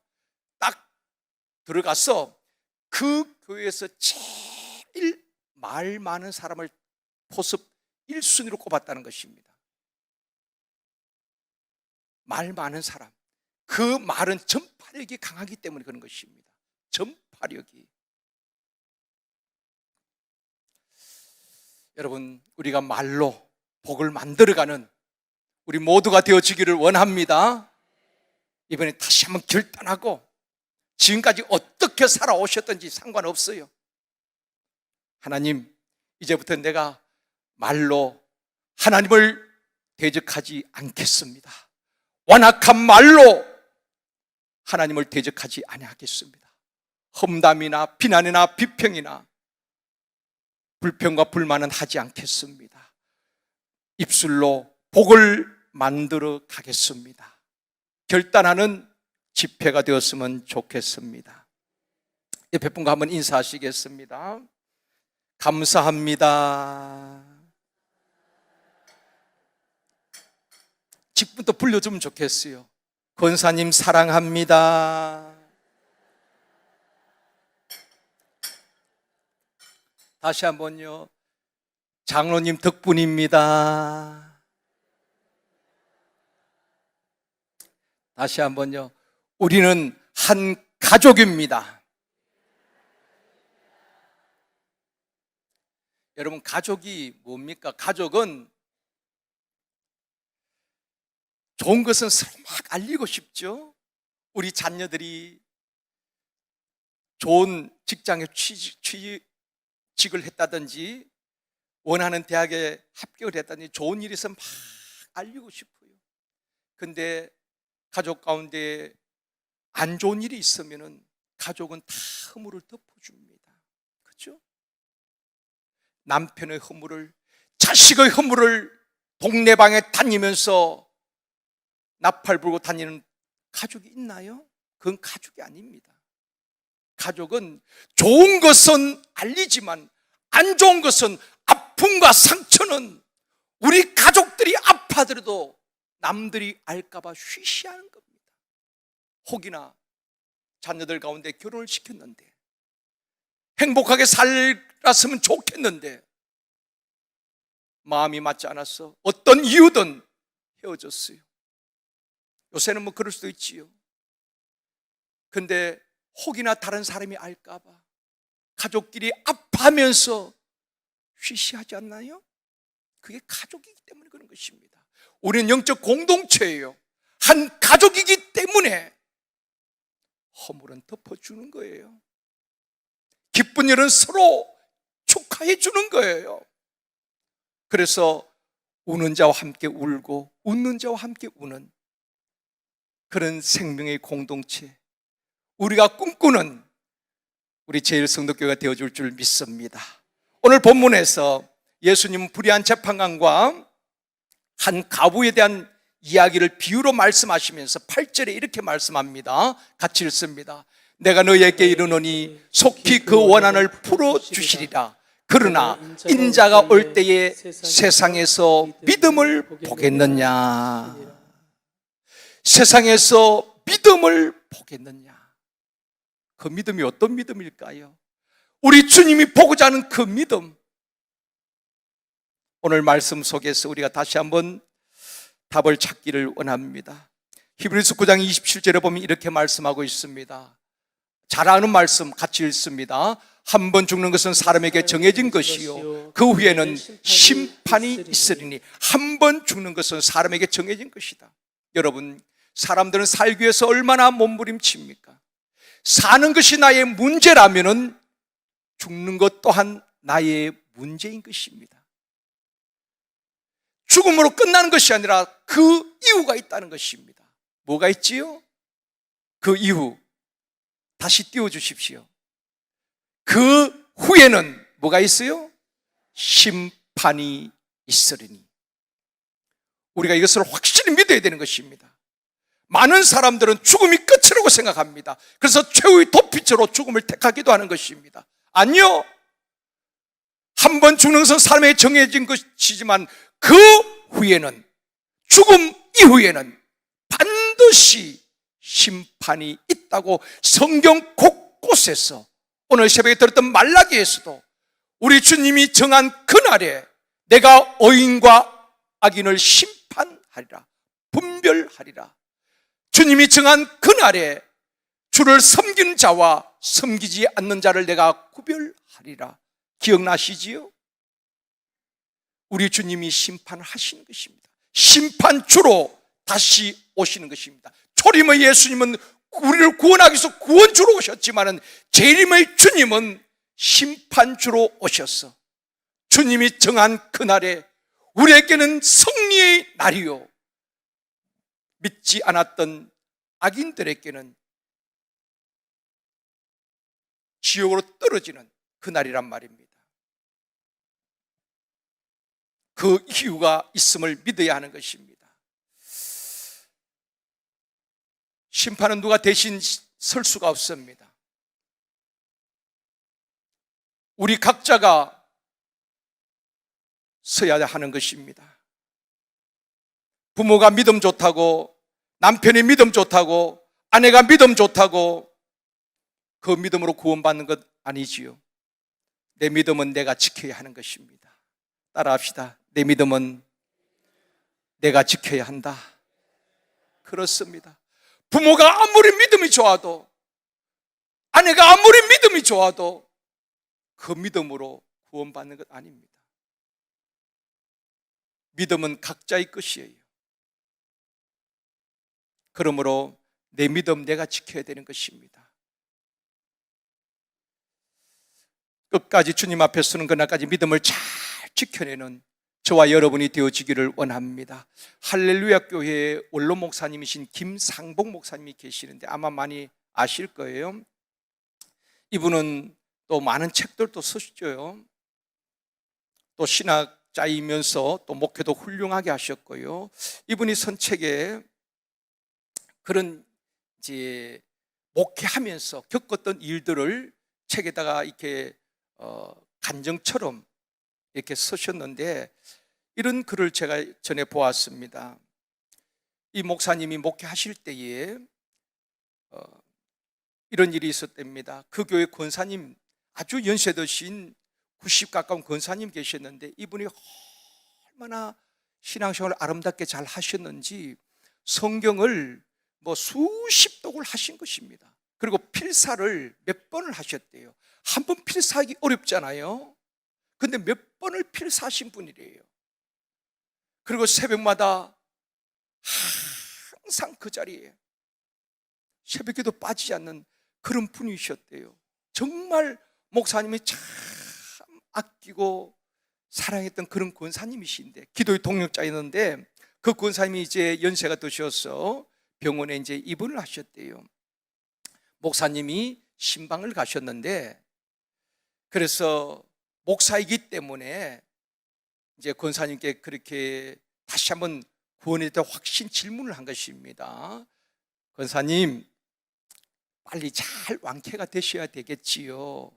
딱 들어가서 그 교회에서 제일 말 많은 사람을 포섭 1순위로 꼽았다는 것입니다. 말 많은 사람. 그 말은 전파력이 강하기 때문에 그런 것입니다. 전파력이. 여러분, 우리가 말로 복을 만들어가는 우리 모두가 되어지기를 원합니다. 이번에 다시 한번 결단하고 지금까지 어떻게 살아오셨든지 상관없어요. 하나님, 이제부터 내가 말로 하나님을 대적하지 않겠습니다. 완악한 말로 하나님을 대적하지 아니하겠습니다. 험담이나 비난이나 비평이나 불평과 불만은 하지 않겠습니다. 입술로 복을 만들어 가겠습니다. 결단하는 집회가 되었으면 좋겠습니다. 옆에 분과 한번 인사하시겠습니다. 감사합니다. 직분도 불려주면 좋겠어요. 권사님 사랑합니다. 다시 한번요. 장로님 덕분입니다. 다시 한번요. 우리는 한 가족입니다. 여러분, 가족이 뭡니까? 가족은 좋은 것은 서로 막 알리고 싶죠. 우리 자녀들이 좋은 직장에 취직을 했다든지 원하는 대학에 합격을 했다든지 좋은 일이 있으면 막 알리고 싶어요. 근데 가족 가운데 안 좋은 일이 있으면은 가족은 다 허물을 덮어줍니다. 그렇죠? 남편의 허물을, 자식의 허물을 동네방에 다니면서 나팔 불고 다니는 가족이 있나요? 그건 가족이 아닙니다. 가족은 좋은 것은 알리지만 안 좋은 것은, 아픔과 상처는 우리 가족들이 아파하더라도 남들이 알까봐 쉬쉬하는 겁니다. 혹이나 자녀들 가운데 결혼을 시켰는데 행복하게 살았으면 좋겠는데 마음이 맞지 않아서 어떤 이유든 헤어졌어요. 요새는 뭐 그럴 수도 있지요. 근데 혹이나 다른 사람이 알까봐 가족끼리 아파하면서 쉬쉬하지 않나요? 그게 가족이기 때문에 그런 것입니다. 우리는 영적 공동체예요. 한 가족이기 때문에 허물은 덮어주는 거예요. 기쁜 일은 서로 축하해 주는 거예요. 그래서 우는 자와 함께 울고 웃는 자와 함께 우는 그런 생명의 공동체, 우리가 꿈꾸는 우리 제1성도교회가 되어줄 줄 믿습니다. 오늘 본문에서 예수님은 불의한 재판관과 한 과부에 대한 이야기를 비유로 말씀하시면서 8절에 이렇게 말씀합니다. 같이 읽습니다. 내가 너희에게 이르노니 속히 그 원한을 풀어주시리라. 그러나 인자가 올 때에 세상에서 믿음을 보겠느냐? 세상에서 믿음을 보겠느냐? 그 믿음이 어떤 믿음일까요? 우리 주님이 보고자 하는 그 믿음. 오늘 말씀 속에서 우리가 다시 한번 답을 찾기를 원합니다. 히브리서 9장 27절에 보면 이렇게 말씀하고 있습니다. 잘 아는 말씀 같이 읽습니다. 한 번 죽는 것은 사람에게 정해진 것이요 그 후에는 심판이 있으리니. 한 번 죽는 것은 사람에게 정해진 것이다. 여러분, 사람들은 살기 위해서 얼마나 몸부림칩니까? 사는 것이 나의 문제라면은 죽는 것 또한 나의 문제인 것입니다. 죽음으로 끝나는 것이 아니라 그 이유가 있다는 것입니다. 뭐가 있지요? 그 이유 다시 띄워주십시오. 그 후에는 뭐가 있어요? 심판이 있으리니. 우리가 이것을 확실히 믿어야 되는 것입니다. 많은 사람들은 죽음이 끝이라고 생각합니다. 그래서 최후의 도피처로 죽음을 택하기도 하는 것입니다. 아니요, 한 번 죽는 것은 사람에게 정해진 것이지만 그 후에는, 죽음 이후에는 반드시 심판이 있다고 성경 곳곳에서, 오늘 새벽에 들었던 말라기에서도 우리 주님이 정한 그날에 내가 의인과 악인을 심판하리라, 분별하리라. 주님이 정한 그날에 주를 섬기는 자와 섬기지 않는 자를 내가 구별하리라. 기억나시지요? 우리 주님이 심판하시는 것입니다. 심판주로 다시 오시는 것입니다. 초림의 예수님은 우리를 구원하기 위해서 구원주로 오셨지만 재림의 주님은 심판주로 오셨어. 주님이 정한 그날에 우리에게는 승리의 날이요, 믿지 않았던 악인들에게는 지옥으로 떨어지는 그날이란 말입니다. 그 이유가 있음을 믿어야 하는 것입니다. 심판은 누가 대신 설 수가 없습니다. 우리 각자가 서야 하는 것입니다. 부모가 믿음 좋다고, 남편이 믿음 좋다고, 아내가 믿음 좋다고 그 믿음으로 구원받는 것 아니지요. 내 믿음은 내가 지켜야 하는 것입니다. 따라합시다. 내 믿음은 내가 지켜야 한다. 그렇습니다. 부모가 아무리 믿음이 좋아도, 아내가 아무리 믿음이 좋아도 그 믿음으로 구원받는 것 아닙니다. 믿음은 각자의 것이에요. 그러므로 내 믿음 내가 지켜야 되는 것입니다. 끝까지 주님 앞에 서는 그날까지 믿음을 잘 지켜내는 저와 여러분이 되어지기를 원합니다. 할렐루야 교회의 원로 목사님이신 김상복 목사님이 계시는데 아마 많이 아실 거예요. 이분은 또 많은 책들도 쓰시죠. 또 신학자이면서 또 목회도 훌륭하게 하셨고요. 이분이 쓴 책에 그런 이제 목회하면서 겪었던 일들을 책에다가 이렇게 간증처럼 이렇게 쓰셨는데, 이런 글을 제가 전에 보았습니다. 이 목사님이 목회하실 때에 이런 일이 있었답니다. 그 교회 권사님, 아주 연세 드신 90 가까운 권사님 계셨는데 이분이 얼마나 신앙생활을 아름답게 잘 하셨는지 성경을 수십 독을 하신 것입니다. 그리고 필사를 몇 번을 하셨대요. 한 번 필사하기 어렵잖아요. 근데 몇 번을 필사하신 분이래요. 그리고 새벽마다 항상 그 자리에 새벽에도 빠지지 않는 그런 분이셨대요. 정말 목사님이 참 아끼고 사랑했던 그런 권사님이신데, 기도의 동력자였는데 그 권사님이 이제 연세가 드셔서 병원에 이제 입원을 하셨대요. 목사님이 신방을 가셨는데, 그래서 목사이기 때문에 이제 권사님께 그렇게 다시 한번 구원에 대해 확신 질문을 한 것입니다. 권사님, 빨리 잘 완쾌가 되셔야 되겠지요.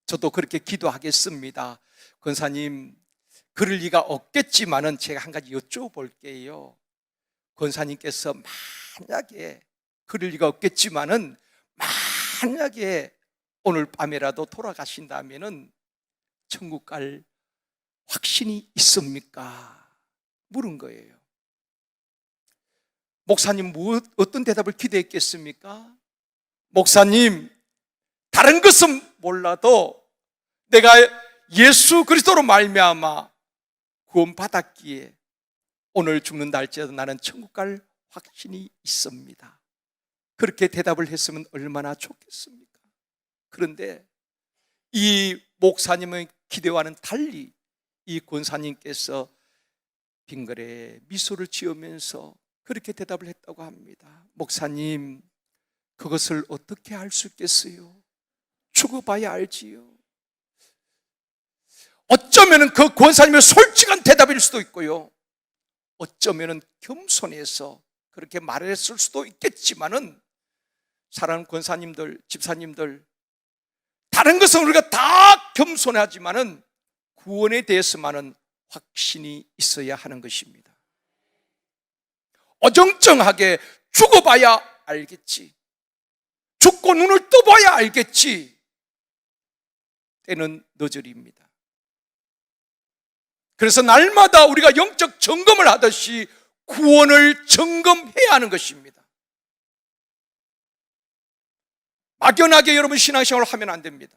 저도 그렇게 기도하겠습니다. 권사님, 그럴 리가 없겠지만은 제가 한 가지 여쭤볼게요. 권사님께서 만약에 그럴 리가 없겠지만은 만약에 오늘 밤에라도 돌아가신다면은 천국 갈 확신이 있습니까? 물은 거예요. 목사님 어떤 대답을 기대했겠습니까? 목사님, 다른 것은 몰라도 내가 예수 그리스도로 말미암아 구원받았기에 오늘 죽는다 할지라도 나는 천국 갈 확신이 있습니다. 그렇게 대답을 했으면 얼마나 좋겠습니까? 그런데 이 목사님의 기대와는 달리 이 권사님께서 빙그레 미소를 지으면서 그렇게 대답을 했다고 합니다. 목사님, 그것을 어떻게 알 수 있겠어요? 죽어봐야 알지요. 어쩌면 그 권사님의 솔직한 대답일 수도 있고요, 어쩌면 겸손해서 그렇게 말했을 수도 있겠지만은, 사랑하는 권사님들, 집사님들, 다른 것은 우리가 다 겸손하지만은 구원에 대해서만은 확신이 있어야 하는 것입니다. 어정쩡하게 죽어봐야 알겠지, 죽고 눈을 떠봐야 알겠지, 때는 늦으리입니다. 그래서 날마다 우리가 영적 점검을 하듯이 구원을 점검해야 하는 것입니다. 막연하게 여러분 신앙생활을 하면 안 됩니다.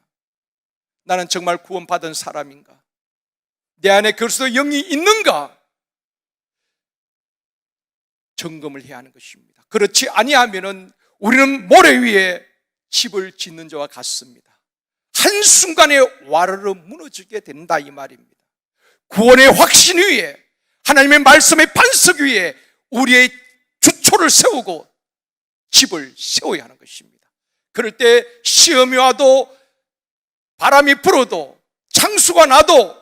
나는 정말 구원받은 사람인가? 내 안에 그리스도의 영이 있는가? 점검을 해야 하는 것입니다. 그렇지 아니하면은 우리는 모래 위에 집을 짓는 자와 같습니다. 한순간에 와르르 무너지게 된다 이 말입니다. 구원의 확신 위에, 하나님의 말씀의 반석 위에 우리의 주초를 세우고 집을 세워야 하는 것입니다. 그럴 때 시험이 와도 바람이 불어도 창수가 나도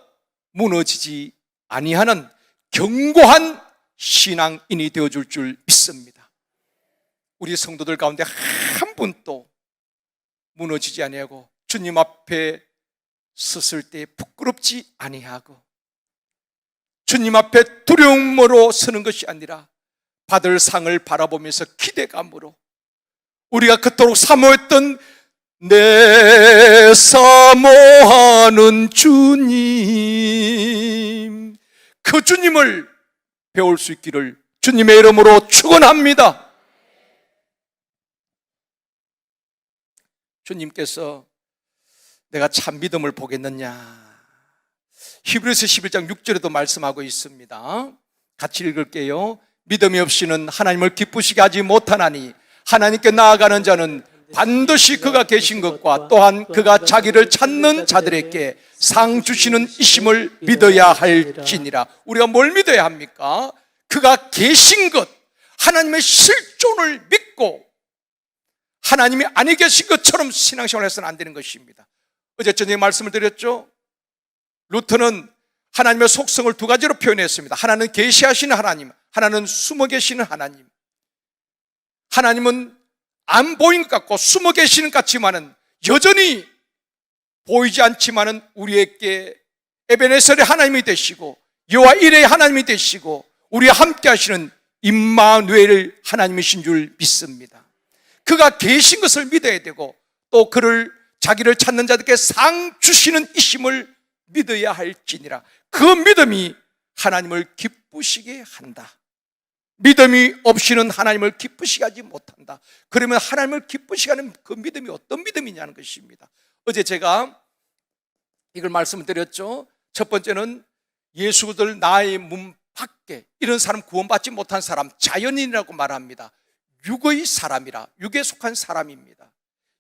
무너지지 아니하는 견고한 신앙인이 되어줄 줄 믿습니다. 우리 성도들 가운데 한 분도 무너지지 아니하고 주님 앞에 섰을 때 부끄럽지 아니하고 주님 앞에 두려움으로 서는 것이 아니라 받을 상을 바라보면서 기대감으로 우리가 그토록 사모했던 내 사모하는 주님, 그 주님을 배울 수 있기를 주님의 이름으로 축원합니다. 주님께서 내가 참 믿음을 보겠느냐, 히브리서 11장 6절에도 말씀하고 있습니다. 같이 읽을게요. 믿음이 없이는 하나님을 기쁘시게 하지 못하나니 하나님께 나아가는 자는 반드시 그가 계신 것과 또한 그가 자기를 찾는 자들에게 상 주시는 이심을 믿어야 할지니라. 우리가 뭘 믿어야 합니까? 그가 계신 것, 하나님의 실존을 믿고 하나님이 아니 계신 것처럼 신앙생활을 해서는 안 되는 것입니다. 어제 저녁에 말씀을 드렸죠. 루터는 하나님의 속성을 두 가지로 표현했습니다. 하나는 계시하시는 하나님, 하나는 숨어 계시는 하나님. 하나님은 안 보이는 것 같고 숨어 계시는 것 같지만은 여전히 보이지 않지만은 우리에게 에베네셀의 하나님이 되시고 여호와 이레의 하나님이 되시고 우리와 함께 하시는 임마누엘 하나님이신 줄 믿습니다. 그가 계신 것을 믿어야 되고 또 그를 자기를 찾는 자들께 상 주시는 이심을 믿어야 할지니라. 그 믿음이 하나님을 기쁘시게 한다. 믿음이 없이는 하나님을 기쁘시게 하지 못한다. 그러면 하나님을 기쁘시게 하는 그 믿음이 어떤 믿음이냐는 것입니다. 어제 제가 이걸 말씀을 드렸죠. 첫 번째는 예수들 나의 문 밖에 이런 사람, 구원받지 못한 사람, 자연인이라고 말합니다. 육의 사람이라, 육에 속한 사람입니다.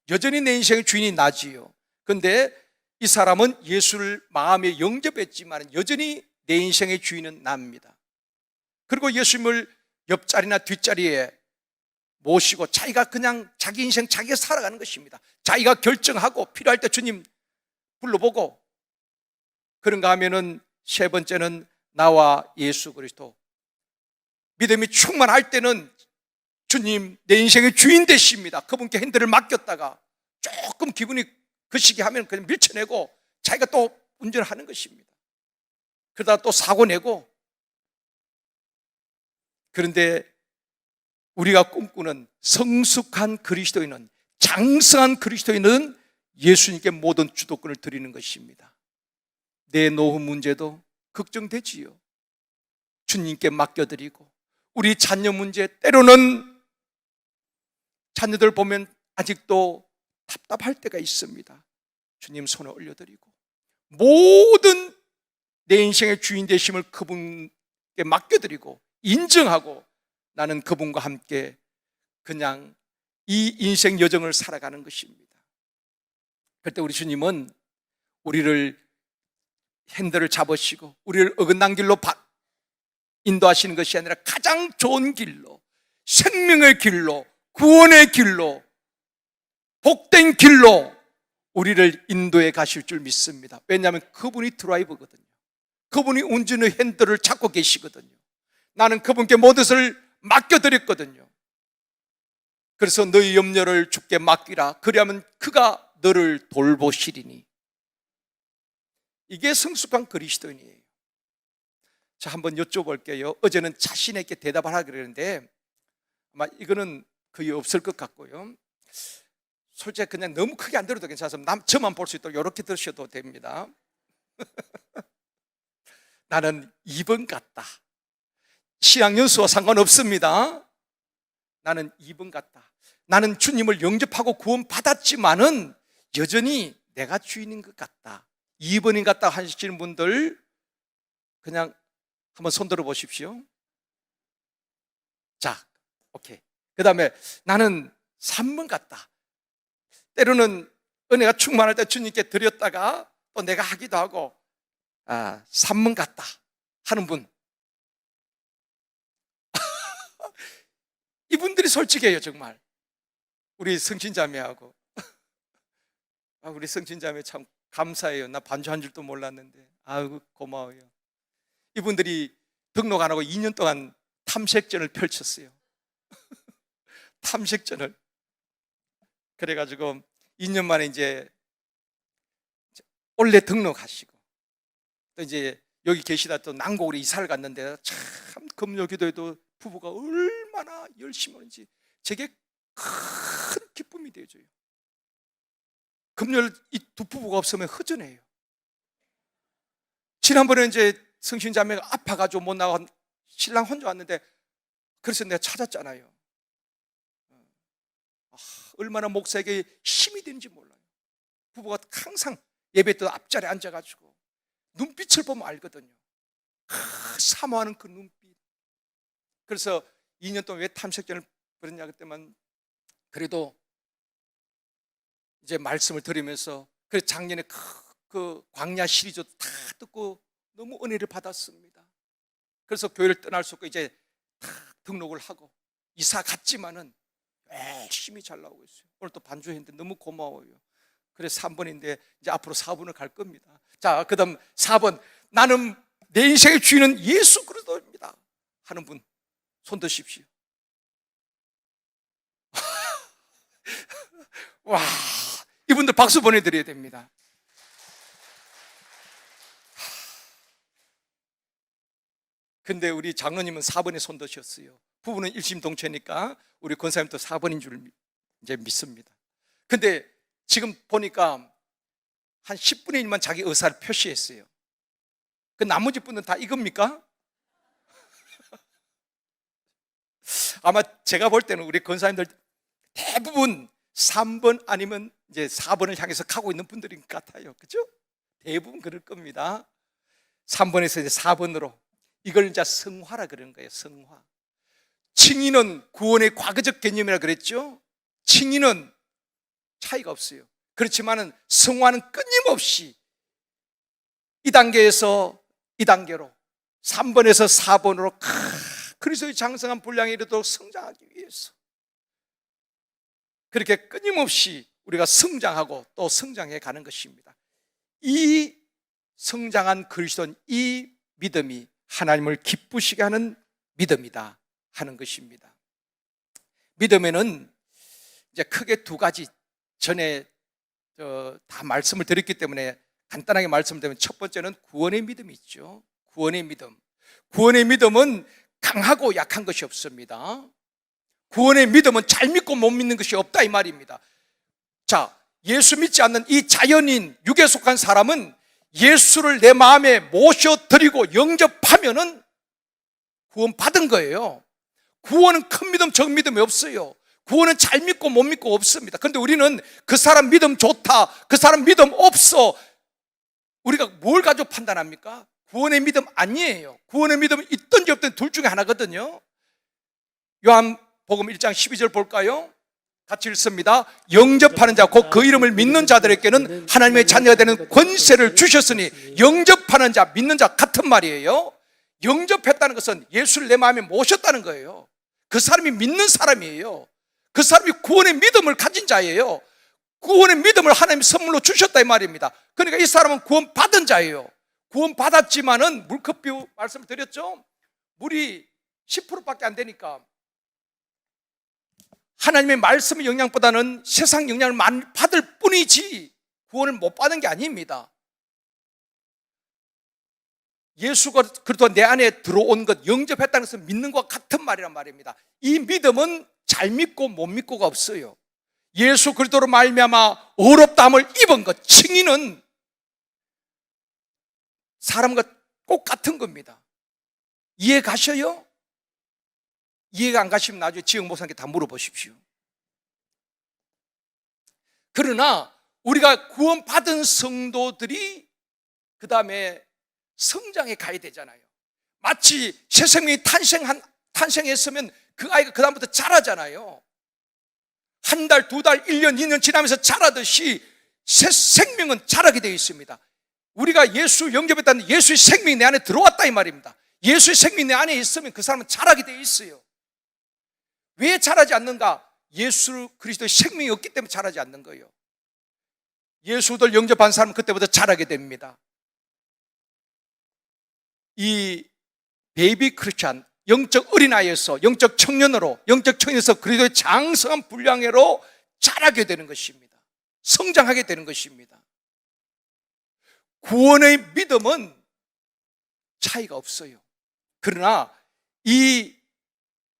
여전히 내 인생의 주인이 나지요. 그런데 이 사람은 예수를 마음에 영접했지만 여전히 내 인생의 주인은 납니다. 그리고 예수님을 옆자리나 뒷자리에 모시고 자기가 그냥 자기 인생 자기가 살아가는 것입니다. 자기가 결정하고 필요할 때 주님 불러보고, 그런가 하면은 세 번째는 나와 예수 그리스도. 믿음이 충만할 때는 주님 내 인생의 주인 되십니다. 그분께 핸들을 맡겼다가 조금 기분이 거시기 하면 그냥 밀쳐내고 자기가 또 운전을 하는 것입니다. 그러다 또 사고 내고. 그런데 우리가 꿈꾸는 성숙한 그리스도인은, 장성한 그리스도인은 예수님께 모든 주도권을 드리는 것입니다. 내 노후 문제도 걱정되지요. 주님께 맡겨드리고, 우리 자녀 문제, 때로는 자녀들 보면 아직도 답답할 때가 있습니다. 주님 손에 올려드리고, 모든 내 인생의 주인 되심을 그분께 맡겨드리고 인정하고 나는 그분과 함께 그냥 이 인생 여정을 살아가는 것입니다. 그때 우리 주님은 우리를 핸들을 잡으시고 우리를 어긋난 길로 인도하시는 것이 아니라 가장 좋은 길로, 생명의 길로, 구원의 길로, 복된 길로 우리를 인도해 가실 줄 믿습니다. 왜냐하면 그분이 드라이버거든요. 그분이 운전의 핸들을 잡고 계시거든요. 나는 그분께 모든 것을 맡겨드렸거든요. 그래서 너희 염려를 주께 맡기라. 그리하면 그가 너를 돌보시리니. 이게 성숙한 그리스도인이에요. 자, 한번 여쭤볼게요. 어제는 자신에게 대답을 하라 그러는데 아마 이거는 거의 없을 것 같고요. 솔직히 그냥 너무 크게 안 들어도 괜찮아서 저만 볼 수 있도록 이렇게 들으셔도 됩니다. 나는 2번 같다. 신앙연수와 상관없습니다. 나는 2번 같다. 나는 주님을 영접하고 구원받았지만은 여전히 내가 주인인 것 같다. 2번인 같다 하시는 분들 그냥 한번 손 들어 보십시오. 자, 오케이. 그 다음에 나는 3번 같다. 때로는 은혜가 충만할 때 주님께 드렸다가 또 내가 하기도 하고 3번 같다 하는 분. 이분들이 솔직해요. 정말 우리 성신자매하고 우리 성신자매 참 감사해요. 나 반주한 줄도 몰랐는데 아이고 고마워요. 이분들이 등록 안 하고 2년 동안 탐색전을 펼쳤어요. 탐색전을. 그래가지고 2년 만에 이제 원래 등록하시고 또 이제 여기 계시다 또 난곡으로 이사를 갔는데 참 금요기도에도 부부가 얼마나 열심히 하는지 제게 큰 기쁨이 되어줘요. 금요일 이 두 부부가 없으면 허전해요. 지난번에 이제 성신자매가 아파가지고 못 나가 신랑 혼자 왔는데 그래서 내가 찾았잖아요. 얼마나 목사에게 힘이 되는지 몰라요. 부부가 항상 예배 때 앞자리에 앉아가지고 눈빛을 보면 알거든요. 사모하는 그 눈빛. 그래서 2년 동안 왜 탐색전을 벌였냐 그때만 그래도 이제 말씀을 들으면서 그래서 작년에 그 광야 시리즈 다 듣고 너무 은혜를 받았습니다. 그래서 교회를 떠날 수 없고 이제 다 등록을 하고 이사 갔지만은 열심히 잘 나오고 있어요. 오늘 또 반주했는데 너무 고마워요. 그래서 3번인데 이제 앞으로 4번을 갈 겁니다. 자, 그 다음 4번. 나는 내 인생의 주인은 예수 그리스도입니다 하는 분 손 드십시오. 와, 이분들 박수 보내드려야 됩니다. 근데 우리 장로님은 4번에 손 드셨어요. 부부는 일심동체니까 우리 권사님도 4번인 줄 이제 믿습니다. 근데 지금 보니까 한 10분의 1만 자기 의사를 표시했어요. 그 나머지 분은 다 이겁니까? 아마 제가 볼 때는 우리 권사님들 대부분 3번 아니면 이제 4번을 향해서 가고 있는 분들인 것 같아요. 그죠? 대부분 그럴 겁니다. 3번에서 이제 4번으로 이걸 이제 성화라 그러는 거예요. 성화. 칭의는 구원의 과거적 개념이라 그랬죠. 칭의는 차이가 없어요. 그렇지만은 성화는 끊임없이 이 단계에서 이 단계로 3번에서 4번으로 그리스도의 장성한 분량에 이르도록 성장하기 위해서 그렇게 끊임없이 우리가 성장하고 또 성장해 가는 것입니다. 이 성장한 그리스도는 이 믿음이 하나님을 기쁘시게 하는 믿음이다 하는 것입니다. 믿음에는 이제 크게 두 가지, 전에 다 말씀을 드렸기 때문에 간단하게 말씀드리면, 첫 번째는 구원의 믿음이 있죠. 구원의 믿음. 구원의 믿음은 강하고 약한 것이 없습니다. 구원의 믿음은 잘 믿고 못 믿는 것이 없다 이 말입니다. 자, 예수 믿지 않는 이 자연인, 육에 속한 사람은 예수를 내 마음에 모셔드리고 영접하면은 구원 받은 거예요. 구원은 큰 믿음, 적은 믿음이 없어요. 구원은 잘 믿고 못 믿고 없습니다. 그런데 우리는 그 사람 믿음 좋다, 그 사람 믿음 없어, 우리가 뭘 가지고 판단합니까? 구원의 믿음 아니에요. 구원의 믿음은 있든지 없든지 둘 중에 하나거든요. 요한복음 1장 12절 볼까요? 같이 읽습니다. 영접하는 자, 곧 그 이름을 믿는 자들에게는 하나님의 자녀가 되는 권세를 주셨으니, 영접하는 자, 믿는 자 같은 말이에요. 영접했다는 것은 예수를 내 마음에 모셨다는 거예요. 그 사람이 믿는 사람이에요. 그 사람이 구원의 믿음을 가진 자예요. 구원의 믿음을 하나님이 선물로 주셨다 이 말입니다. 그러니까 이 사람은 구원 받은 자예요. 구원 받았지만은 물컵비유 말씀을 드렸죠. 물이 10%밖에 안 되니까 하나님의 말씀의 영향보다는 세상 영향을 많이 받을 뿐이지 구원을 못 받은 게 아닙니다. 예수가 그래도 내 안에 들어온 것, 영접했다는 것은 믿는 것과 같은 말이란 말입니다. 이 믿음은 잘 믿고 못 믿고가 없어요. 예수 그리스도로 말미암아 의롭다함을 입은 것, 증인은 사람과 꼭 같은 겁니다. 이해 가셔요? 이해가 안 가시면 나중에 지영 목사님께 다 물어보십시오. 그러나 우리가 구원받은 성도들이 그 다음에 성장해 가야 되잖아요. 마치 새 생명이 탄생했으면 그 아이가 그 다음부터 자라잖아요. 한 달, 두 달, 1년, 2년 지나면서 자라듯이 새 생명은 자라게 되어 있습니다. 우리가 예수 영접했다는 예수의 생명이 내 안에 들어왔다 이 말입니다. 예수의 생명이 내 안에 있으면 그 사람은 자라게 되어 있어요. 왜 자라지 않는가? 예수 그리스도의 생명이 없기 때문에 자라지 않는 거예요. 예수를 영접한 사람은 그때부터 자라게 됩니다. 이 베이비 크리스찬, 영적 어린아이에서 영적 청년에서 그리스도의 장성한 분량으로 자라게 되는 것입니다. 성장하게 되는 것입니다. 구원의 믿음은 차이가 없어요. 그러나 이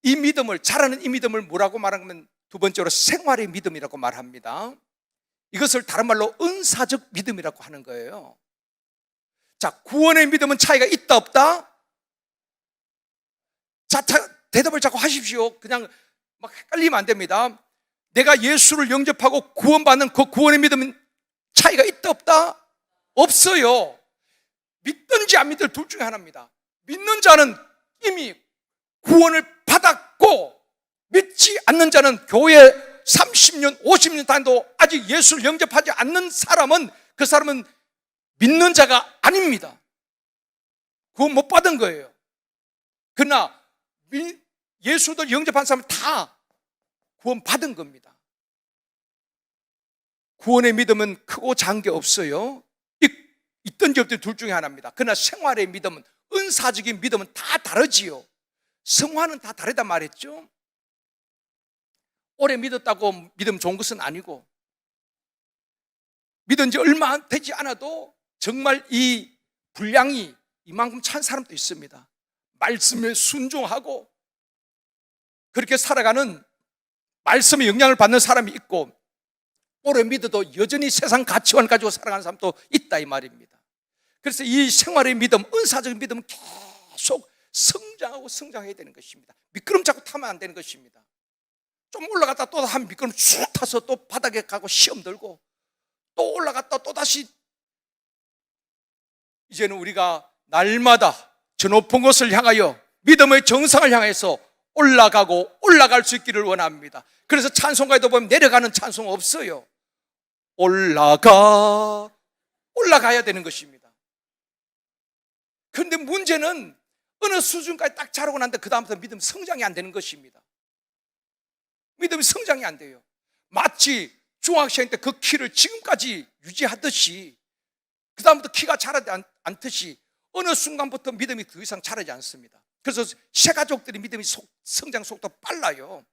믿음을, 자라는 이 믿음을 뭐라고 말하면 두 번째로 생활의 믿음이라고 말합니다. 이것을 다른 말로 은사적 믿음이라고 하는 거예요. 자, 구원의 믿음은 차이가 있다 없다? 자, 대답을 자꾸 하십시오. 그냥 막 헷갈리면 안 됩니다. 내가 예수를 영접하고 구원받는 그 구원의 믿음은 차이가 있다 없다? 없어요. 믿든지 안 믿든 둘 중에 하나입니다. 믿는 자는 이미 구원을 받았고, 믿지 않는 자는 교회 30년, 50년 다녀도 아직 예수를 영접하지 않는 사람은, 그 사람은 믿는 자가 아닙니다. 구원 못 받은 거예요. 그러나 예수를 영접한 사람은 다 구원 받은 겁니다. 구원의 믿음은 크고 작은 게 없어요. 있든지 없든지 둘 중에 하나입니다. 그러나 생활의 믿음은, 은사적인 믿음은 다 다르지요. 성화는 다 다르단 말했죠. 오래 믿었다고 믿음 좋은 것은 아니고, 믿은 지 얼마 되지 않아도 정말 이 분량이 이만큼 찬 사람도 있습니다. 말씀에 순종하고 그렇게 살아가는, 말씀의 영향을 받는 사람이 있고, 오래 믿어도 여전히 세상 가치관 가지고 살아가는 사람도 있다 이 말입니다. 그래서 이 생활의 믿음, 은사적인 믿음은 계속 성장하고 성장해야 되는 것입니다. 미끄럼 자꾸 타면 안 되는 것입니다. 좀 올라갔다 또 한 미끄럼 쭉 타서 또 바닥에 가고 시험 들고, 또 올라갔다 또 다시. 이제는 우리가 날마다 저 높은 곳을 향하여 믿음의 정상을 향해서 올라가고 올라갈 수 있기를 원합니다. 그래서 찬송가에도 보면 내려가는 찬송 없어요. 올라가야 되는 것입니다. 그런데 문제는 어느 수준까지 딱 자라고 난데 그 다음부터 믿음 성장이 안 되는 것입니다. 믿음이 성장이 안 돼요. 마치 중학생 때 그 키를 지금까지 유지하듯이 그 다음부터 키가 자라지 않듯이 어느 순간부터 믿음이 더 이상 자라지 않습니다. 그래서 새 가족들이 믿음이 성장 속도가 빨라요.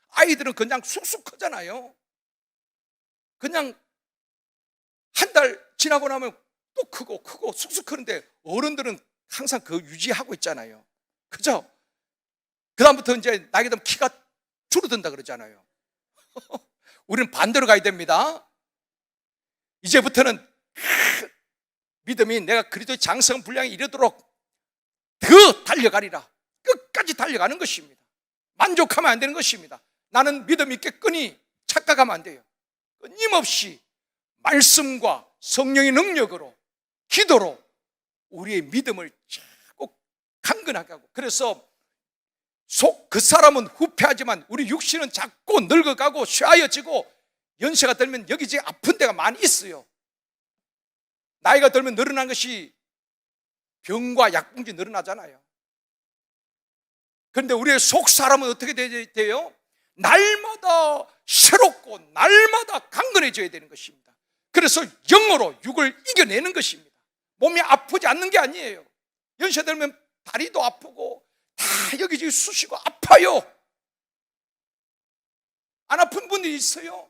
아이들은 그냥 쑥쑥 크잖아요. 그냥 한 달 지나고 나면 또 크고 쑥쑥 크는데 어른들은 항상 그 유지하고 있잖아요. 그죠? 그 다음부터 이제 나이가 들면 키가 줄어든다 그러잖아요. 우리는 반대로 가야 됩니다. 이제부터는 믿음이 내가 그리스도의 장성 분량에 이르도록 더 달려가리라. 끝까지 달려가는 것입니다. 만족하면 안 되는 것입니다. 나는 믿음 있겠거니 착각하면 안 돼요. 끊임없이 말씀과 성령의 능력으로 기도로 우리의 믿음을 자꾸 강건하게 하고, 그래서 그 사람은 후패하지만 우리 육신은 자꾸 늙어가고 쇠하여지고 연세가 들면 여기저기 아픈 데가 많이 있어요. 나이가 들면 늘어난 것이 병과 약봉지 늘어나잖아요. 그런데 우리의 속 사람은 어떻게 돼요? 날마다 새롭고 날마다 강건해져야 되는 것입니다. 그래서 영으로 육을 이겨내는 것입니다. 몸이 아프지 않는 게 아니에요. 연세 들면 다리도 아프고 다 여기저기 쑤시고 아파요. 안 아픈 분들이 있어요.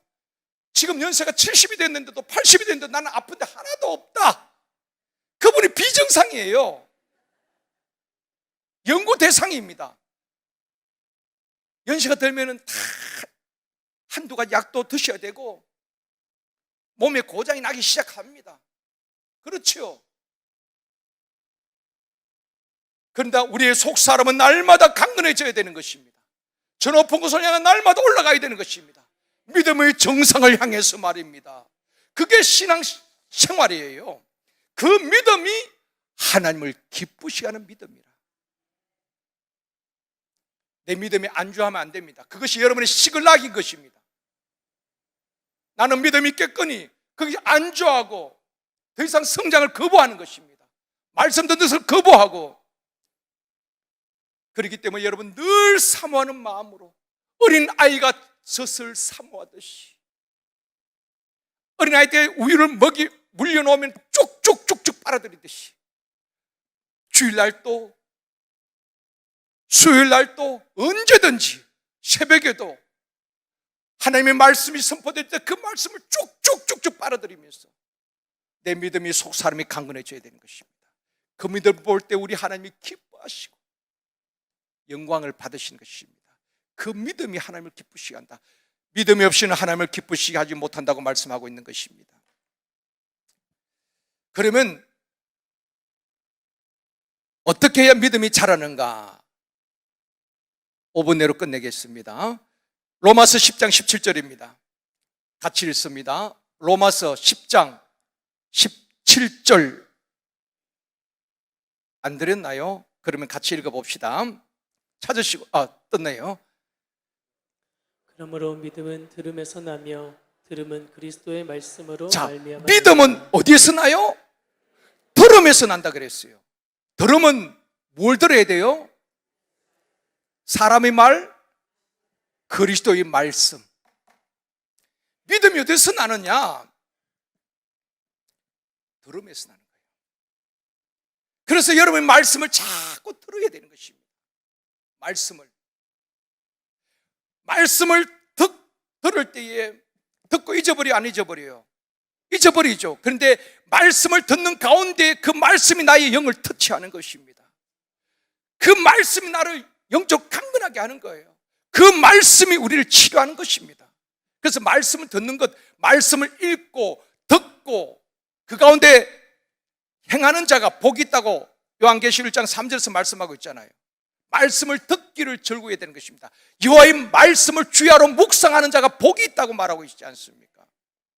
지금 연세가 70이 됐는데도 80이 됐는데 나는 아픈데 하나도 없다. 그분이 비정상이에요. 연구 대상입니다. 연세가 들면은 다 한두 가지 약도 드셔야 되고 몸에 고장이 나기 시작합니다. 그렇죠? 그런데 우리의 속 사람은 날마다 강건해져야 되는 것입니다. 저 높은 곳을 향해 날마다 올라가야 되는 것입니다. 믿음의 정상을 향해서 말입니다. 그게 신앙 생활이에요. 그 믿음이 하나님을 기쁘시게 하는 믿음이라. 내 믿음에 안주하면 안 됩니다. 그것이 여러분의 시글락인 것입니다. 나는 믿음이 있겠거니 그것이 안주하고 더 이상 성장을 거부하는 것입니다. 말씀 듣는 것을 거부하고, 그렇기 때문에 여러분 늘 사모하는 마음으로 어린 아이가 젖을 사모하듯이, 어린아이 때 우유를 물려놓으면 쭉쭉쭉쭉 빨아들이듯이 주일날도 수요일날도 언제든지 새벽에도 하나님의 말씀이 선포될 때 그 말씀을 쭉쭉쭉쭉 빨아들이면서 내 믿음이 속 사람이 강건해져야 되는 것입니다. 그 믿음을 볼 때 우리 하나님이 기뻐하시고 영광을 받으시는 것입니다. 그 믿음이 하나님을 기쁘시게 한다. 믿음이 없이는 하나님을 기쁘시게 하지 못한다고 말씀하고 있는 것입니다. 그러면 어떻게 해야 믿음이 자라는가? 5분 내로 끝내겠습니다. 로마서 10장 17절입니다. 같이 읽습니다. 로마서 10장 17절. 안 들었나요? 그러면 같이 읽어봅시다. 찾으시고, 떴네요. 그러므로 믿음은 들음에서 나며 들음은 그리스도의 말씀으로 자, 말미암아. 믿음은 어디에서 나요? 들음에서 난다 그랬어요. 들음은 뭘 들어야 돼요? 사람의 말, 그리스도의 말씀. 믿음이 어디서 나느냐? 들음에서 나는 거예요. 그래서 여러분의 말씀을 자꾸 들어야 되는 것입니다. 말씀을 들을 때에 듣고 잊어버려 안 잊어버려요? 잊어버리죠. 그런데 말씀을 듣는 가운데 그 말씀이 나의 영을 터치하는 것입니다. 그 말씀이 나를 영적 강건하게 하는 거예요. 그 말씀이 우리를 치료하는 것입니다. 그래서 말씀을 듣는 것, 말씀을 읽고 듣고 그 가운데 행하는 자가 복이 있다고 요한계시록 1장 3절에서 말씀하고 있잖아요. 말씀을 듣기를 즐거워해야 되는 것입니다. 여호와의 말씀을 주야로 묵상하는 자가 복이 있다고 말하고 있지 않습니까?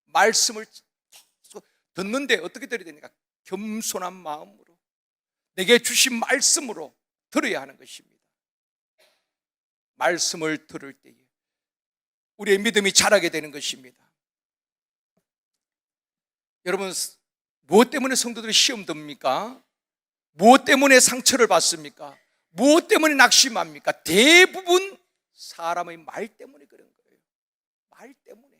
말씀을 듣는데 어떻게 들어야 됩니까? 겸손한 마음으로 내게 주신 말씀으로 들어야 하는 것입니다. 말씀을 들을 때에 우리의 믿음이 자라게 되는 것입니다. 여러분, 무엇 때문에 성도들이 시험 듭니까? 무엇 때문에 상처를 받습니까? 무엇 때문에 낙심합니까? 대부분 사람의 말 때문에 그런 거예요. 말 때문에.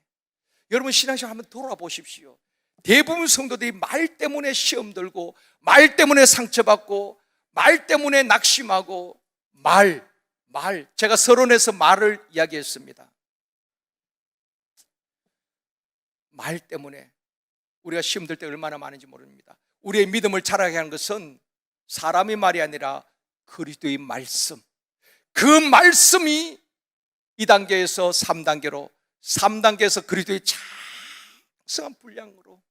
여러분 신앙생활 한번 돌아보십시오. 대부분 성도들이 말 때문에 시험 들고, 말 때문에 상처받고, 말 때문에 낙심하고, 제가 서론에서 말을 이야기했습니다. 말 때문에 우리가 시험 들 때 얼마나 많은지 모릅니다. 우리의 믿음을 자라게 하는 것은 사람의 말이 아니라 그리스도의 말씀, 그 말씀이 2단계에서 3단계로, 3단계에서 그리스도의 장성한 분량으로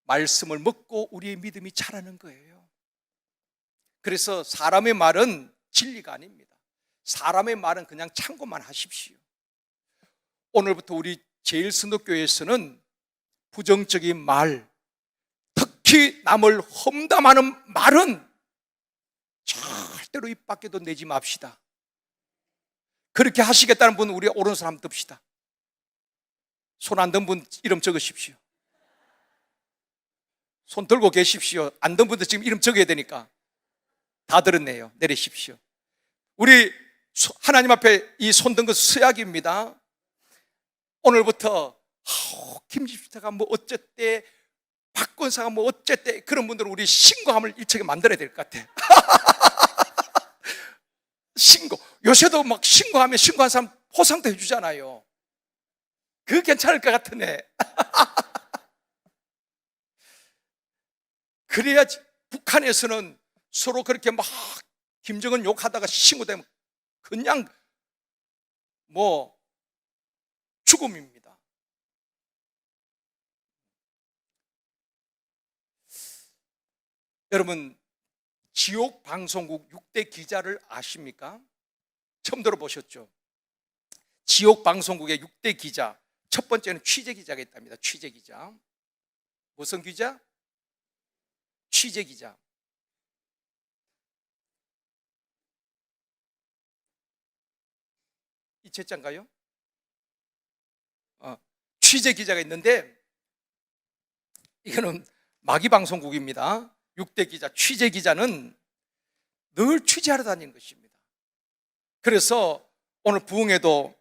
말씀을 먹고 우리의 믿음이 자라는 거예요. 그래서 사람의 말은 진리가 아닙니다. 사람의 말은 그냥 참고만 하십시오. 오늘부터 우리 제일선덕교회에서는 부정적인 말, 특히 남을 험담하는 말은 절대로 입 밖에도 내지 맙시다. 그렇게 하시겠다는 분 우리 오른손 한번 듭시다. 손 안 든 분 이름 적으십시오. 손 들고 계십시오. 안 든 분들 지금 이름 적어야 되니까. 다 들었네요. 내리십시오. 우리 하나님 앞에 이 손 든 것 수약입니다. 오늘부터 김집사가 뭐 어쨌대, 박권사가 뭐 어쨌대, 그런 분들은 우리 신고함을 일찍 만들어야 될 것 같아. 신고. 요새도 막 신고하면 신고한 사람 포상도 해주잖아요. 그거 괜찮을 것 같으네. 그래야지. 북한에서는 서로 그렇게 막 김정은 욕하다가 신고되면 그냥 뭐 죽음입니다. 여러분, 지옥 방송국 6대 기자를 아십니까? 처음 들어보셨죠? 지옥 방송국의 6대 기자, 첫 번째는 취재 기자가 있답니다. 취재 기자. 무슨 기자? 취재 기자. 이 제자인가요? 취재 기자가 있는데, 이거는 마귀 방송국입니다. 6대 기자, 취재 기자는 늘 취재하러 다니는 것입니다. 그래서 오늘 부흥회도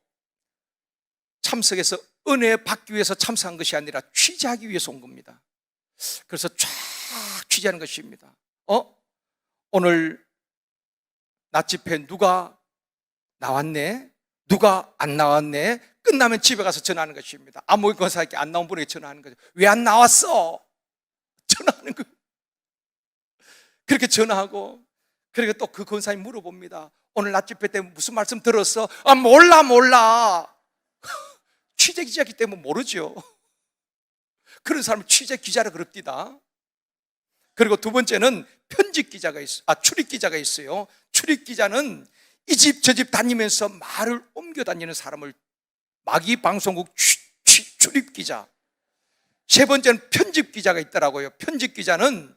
참석해서 은혜 받기 위해서 참석한 것이 아니라 취재하기 위해서 온 겁니다. 그래서 쫙 취재하는 것입니다. 오늘 낮 집회 누가 나왔네? 누가 안 나왔네? 끝나면 집에 가서 전화하는 것입니다. 아무 권사에게 안 나온 분에게 전화하는 거죠. 왜 안 나왔어? 전화하는 거예요. 그렇게 전화하고, 그리고 또 그 권사님 물어봅니다. 오늘 낮 집회 때 무슨 말씀 들었어? 몰라. 취재 기자이기 때문에 모르죠. 그런 사람은 취재 기자라 그럽디다. 그리고 두 번째는 편집 기자가 출입 기자가 있어요. 출입 기자는 이 집 저 집 다니면서 말을 옮겨 다니는 사람을 마귀 방송국 출입 기자. 세 번째는 편집 기자가 있더라고요. 편집 기자는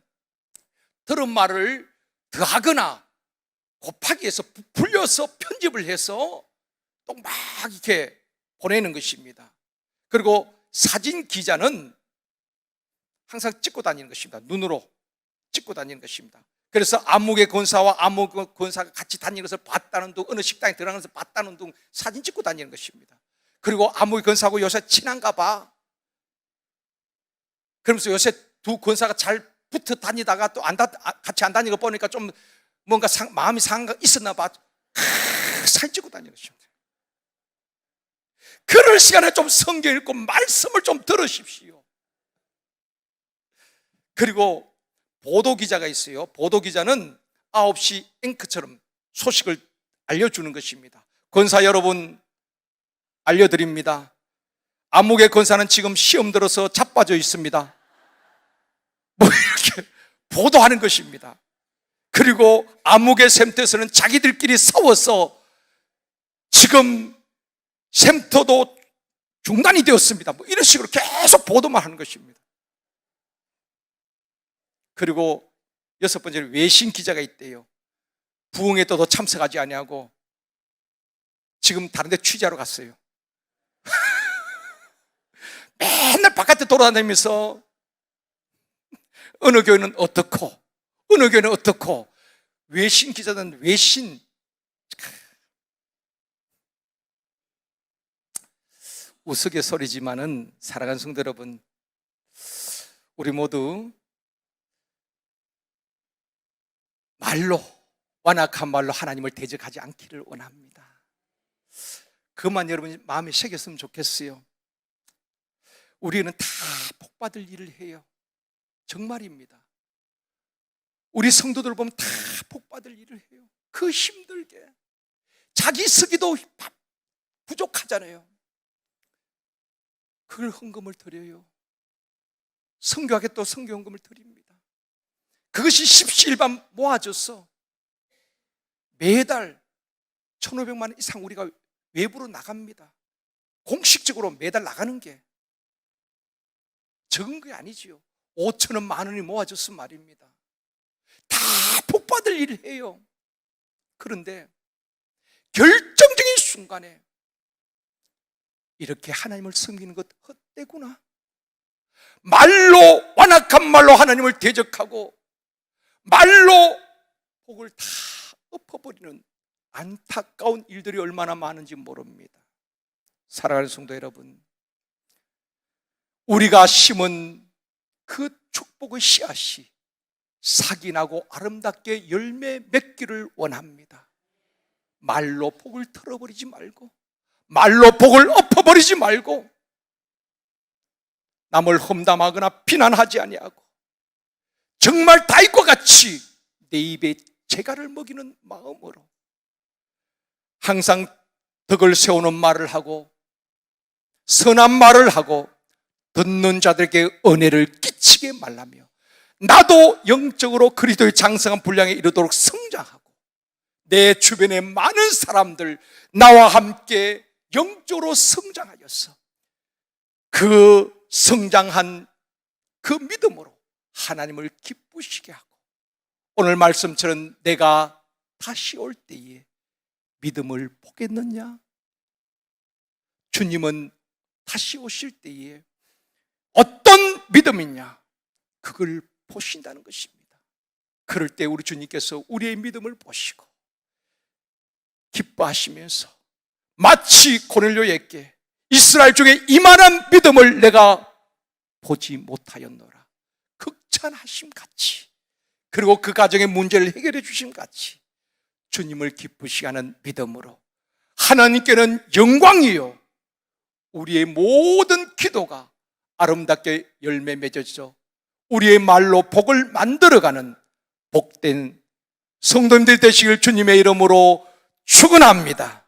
들은 말을 더하거나 곱하기 해서 불려서 편집을 해서 또 막 이렇게 보내는 것입니다. 그리고 사진 기자는 항상 찍고 다니는 것입니다. 눈으로 찍고 다니는 것입니다. 그래서 암흑의 권사와 암흑의 권사가 같이 다니는 것을 봤다는 둥, 어느 식당에 들어가면서 봤다는 둥 사진 찍고 다니는 것입니다. 그리고 암흑의 권사하고 요새 친한가 봐. 그러면서 요새 두 권사가 잘 붙어 다니다가 또 같이 안 다니는 거 보니까 좀 뭔가 마음이 상한 거 있었나 봐. 사진 찍고 다니는 것입니다. 그럴 시간에 좀 성경 읽고 말씀을 좀 들으십시오. 그리고 보도기자가 있어요. 보도기자는 9시 앵커처럼 소식을 알려주는 것입니다. 권사 여러분, 알려드립니다. 암흑의 권사는 지금 시험 들어서 자빠져 있습니다. 뭐 이렇게 보도하는 것입니다. 그리고 암흑의 샘터에서는 자기들끼리 싸워서 지금 샘터도 중단이 되었습니다. 뭐 이런 식으로 계속 보도만 하는 것입니다. 그리고 여섯 번째는 외신 기자가 있대요. 부흥회 때도 참석하지 아니하고 지금 다른 데 취재하러 갔어요. 맨날 바깥에 돌아다니면서 어느 교회는 어떻고 어느 교회는 어떻고, 외신 기자는 외신. 우스갯소리지만은 사랑하는 성도 여러분, 우리 모두 말로, 완악한 말로 하나님을 대적하지 않기를 원합니다. 그만 여러분이 마음에 새겼으면 좋겠어요. 우리는 다 복받을 일을 해요. 정말입니다. 우리 성도들 보면 다 복받을 일을 해요. 그 힘들게 자기 쓰기도 부족하잖아요. 그걸 헌금을 드려요. 선교하게 또 선교 헌금을 드립니다. 그것이 십시일반 모아져서 매달 1,500만 원 이상 우리가 외부로 나갑니다. 공식적으로 매달 나가는 게 적은 게 아니지요. 5천원, 만 원이 모아졌으면 말입니다. 다 복받을 일을 해요. 그런데 결정적인 순간에 이렇게 하나님을 섬기는 것 헛되구나. 말로, 완악한 말로 하나님을 대적하고 말로 복을 다 엎어버리는 안타까운 일들이 얼마나 많은지 모릅니다. 사랑하는 성도 여러분, 우리가 심은 그 축복의 씨앗이 싹이 나고 아름답게 열매 맺기를 원합니다. 말로 복을 털어버리지 말고, 말로 복을 엎어버리지 말고, 남을 험담하거나 비난하지 아니하고 정말 다윗과 같이 내 입에 재갈을 먹이는 마음으로 항상 덕을 세우는 말을 하고 선한 말을 하고 듣는 자들에게 은혜를 끼치게 말라며 나도 영적으로 그리스도의 장성한 분량에 이르도록 성장하고 내 주변의 많은 사람들 나와 함께 영적으로 성장하여서 그 성장한 그 믿음으로 하나님을 기쁘시게 하고 오늘 말씀처럼 내가 다시 올 때에 믿음을 보겠느냐? 주님은 다시 오실 때에 어떤 믿음이냐? 그걸 보신다는 것입니다. 그럴 때 우리 주님께서 우리의 믿음을 보시고 기뻐하시면서 마치 고넬료에게 이스라엘 중에 이만한 믿음을 내가 보지 못하였노라 극찬하심 같이, 그리고 그 가정의 문제를 해결해 주심 같이 주님을 기쁘시게 하는 믿음으로 하나님께는 영광이요 우리의 모든 기도가 아름답게 열매 맺어져 우리의 말로 복을 만들어가는 복된 성도님들 되시길 주님의 이름으로 축원합니다.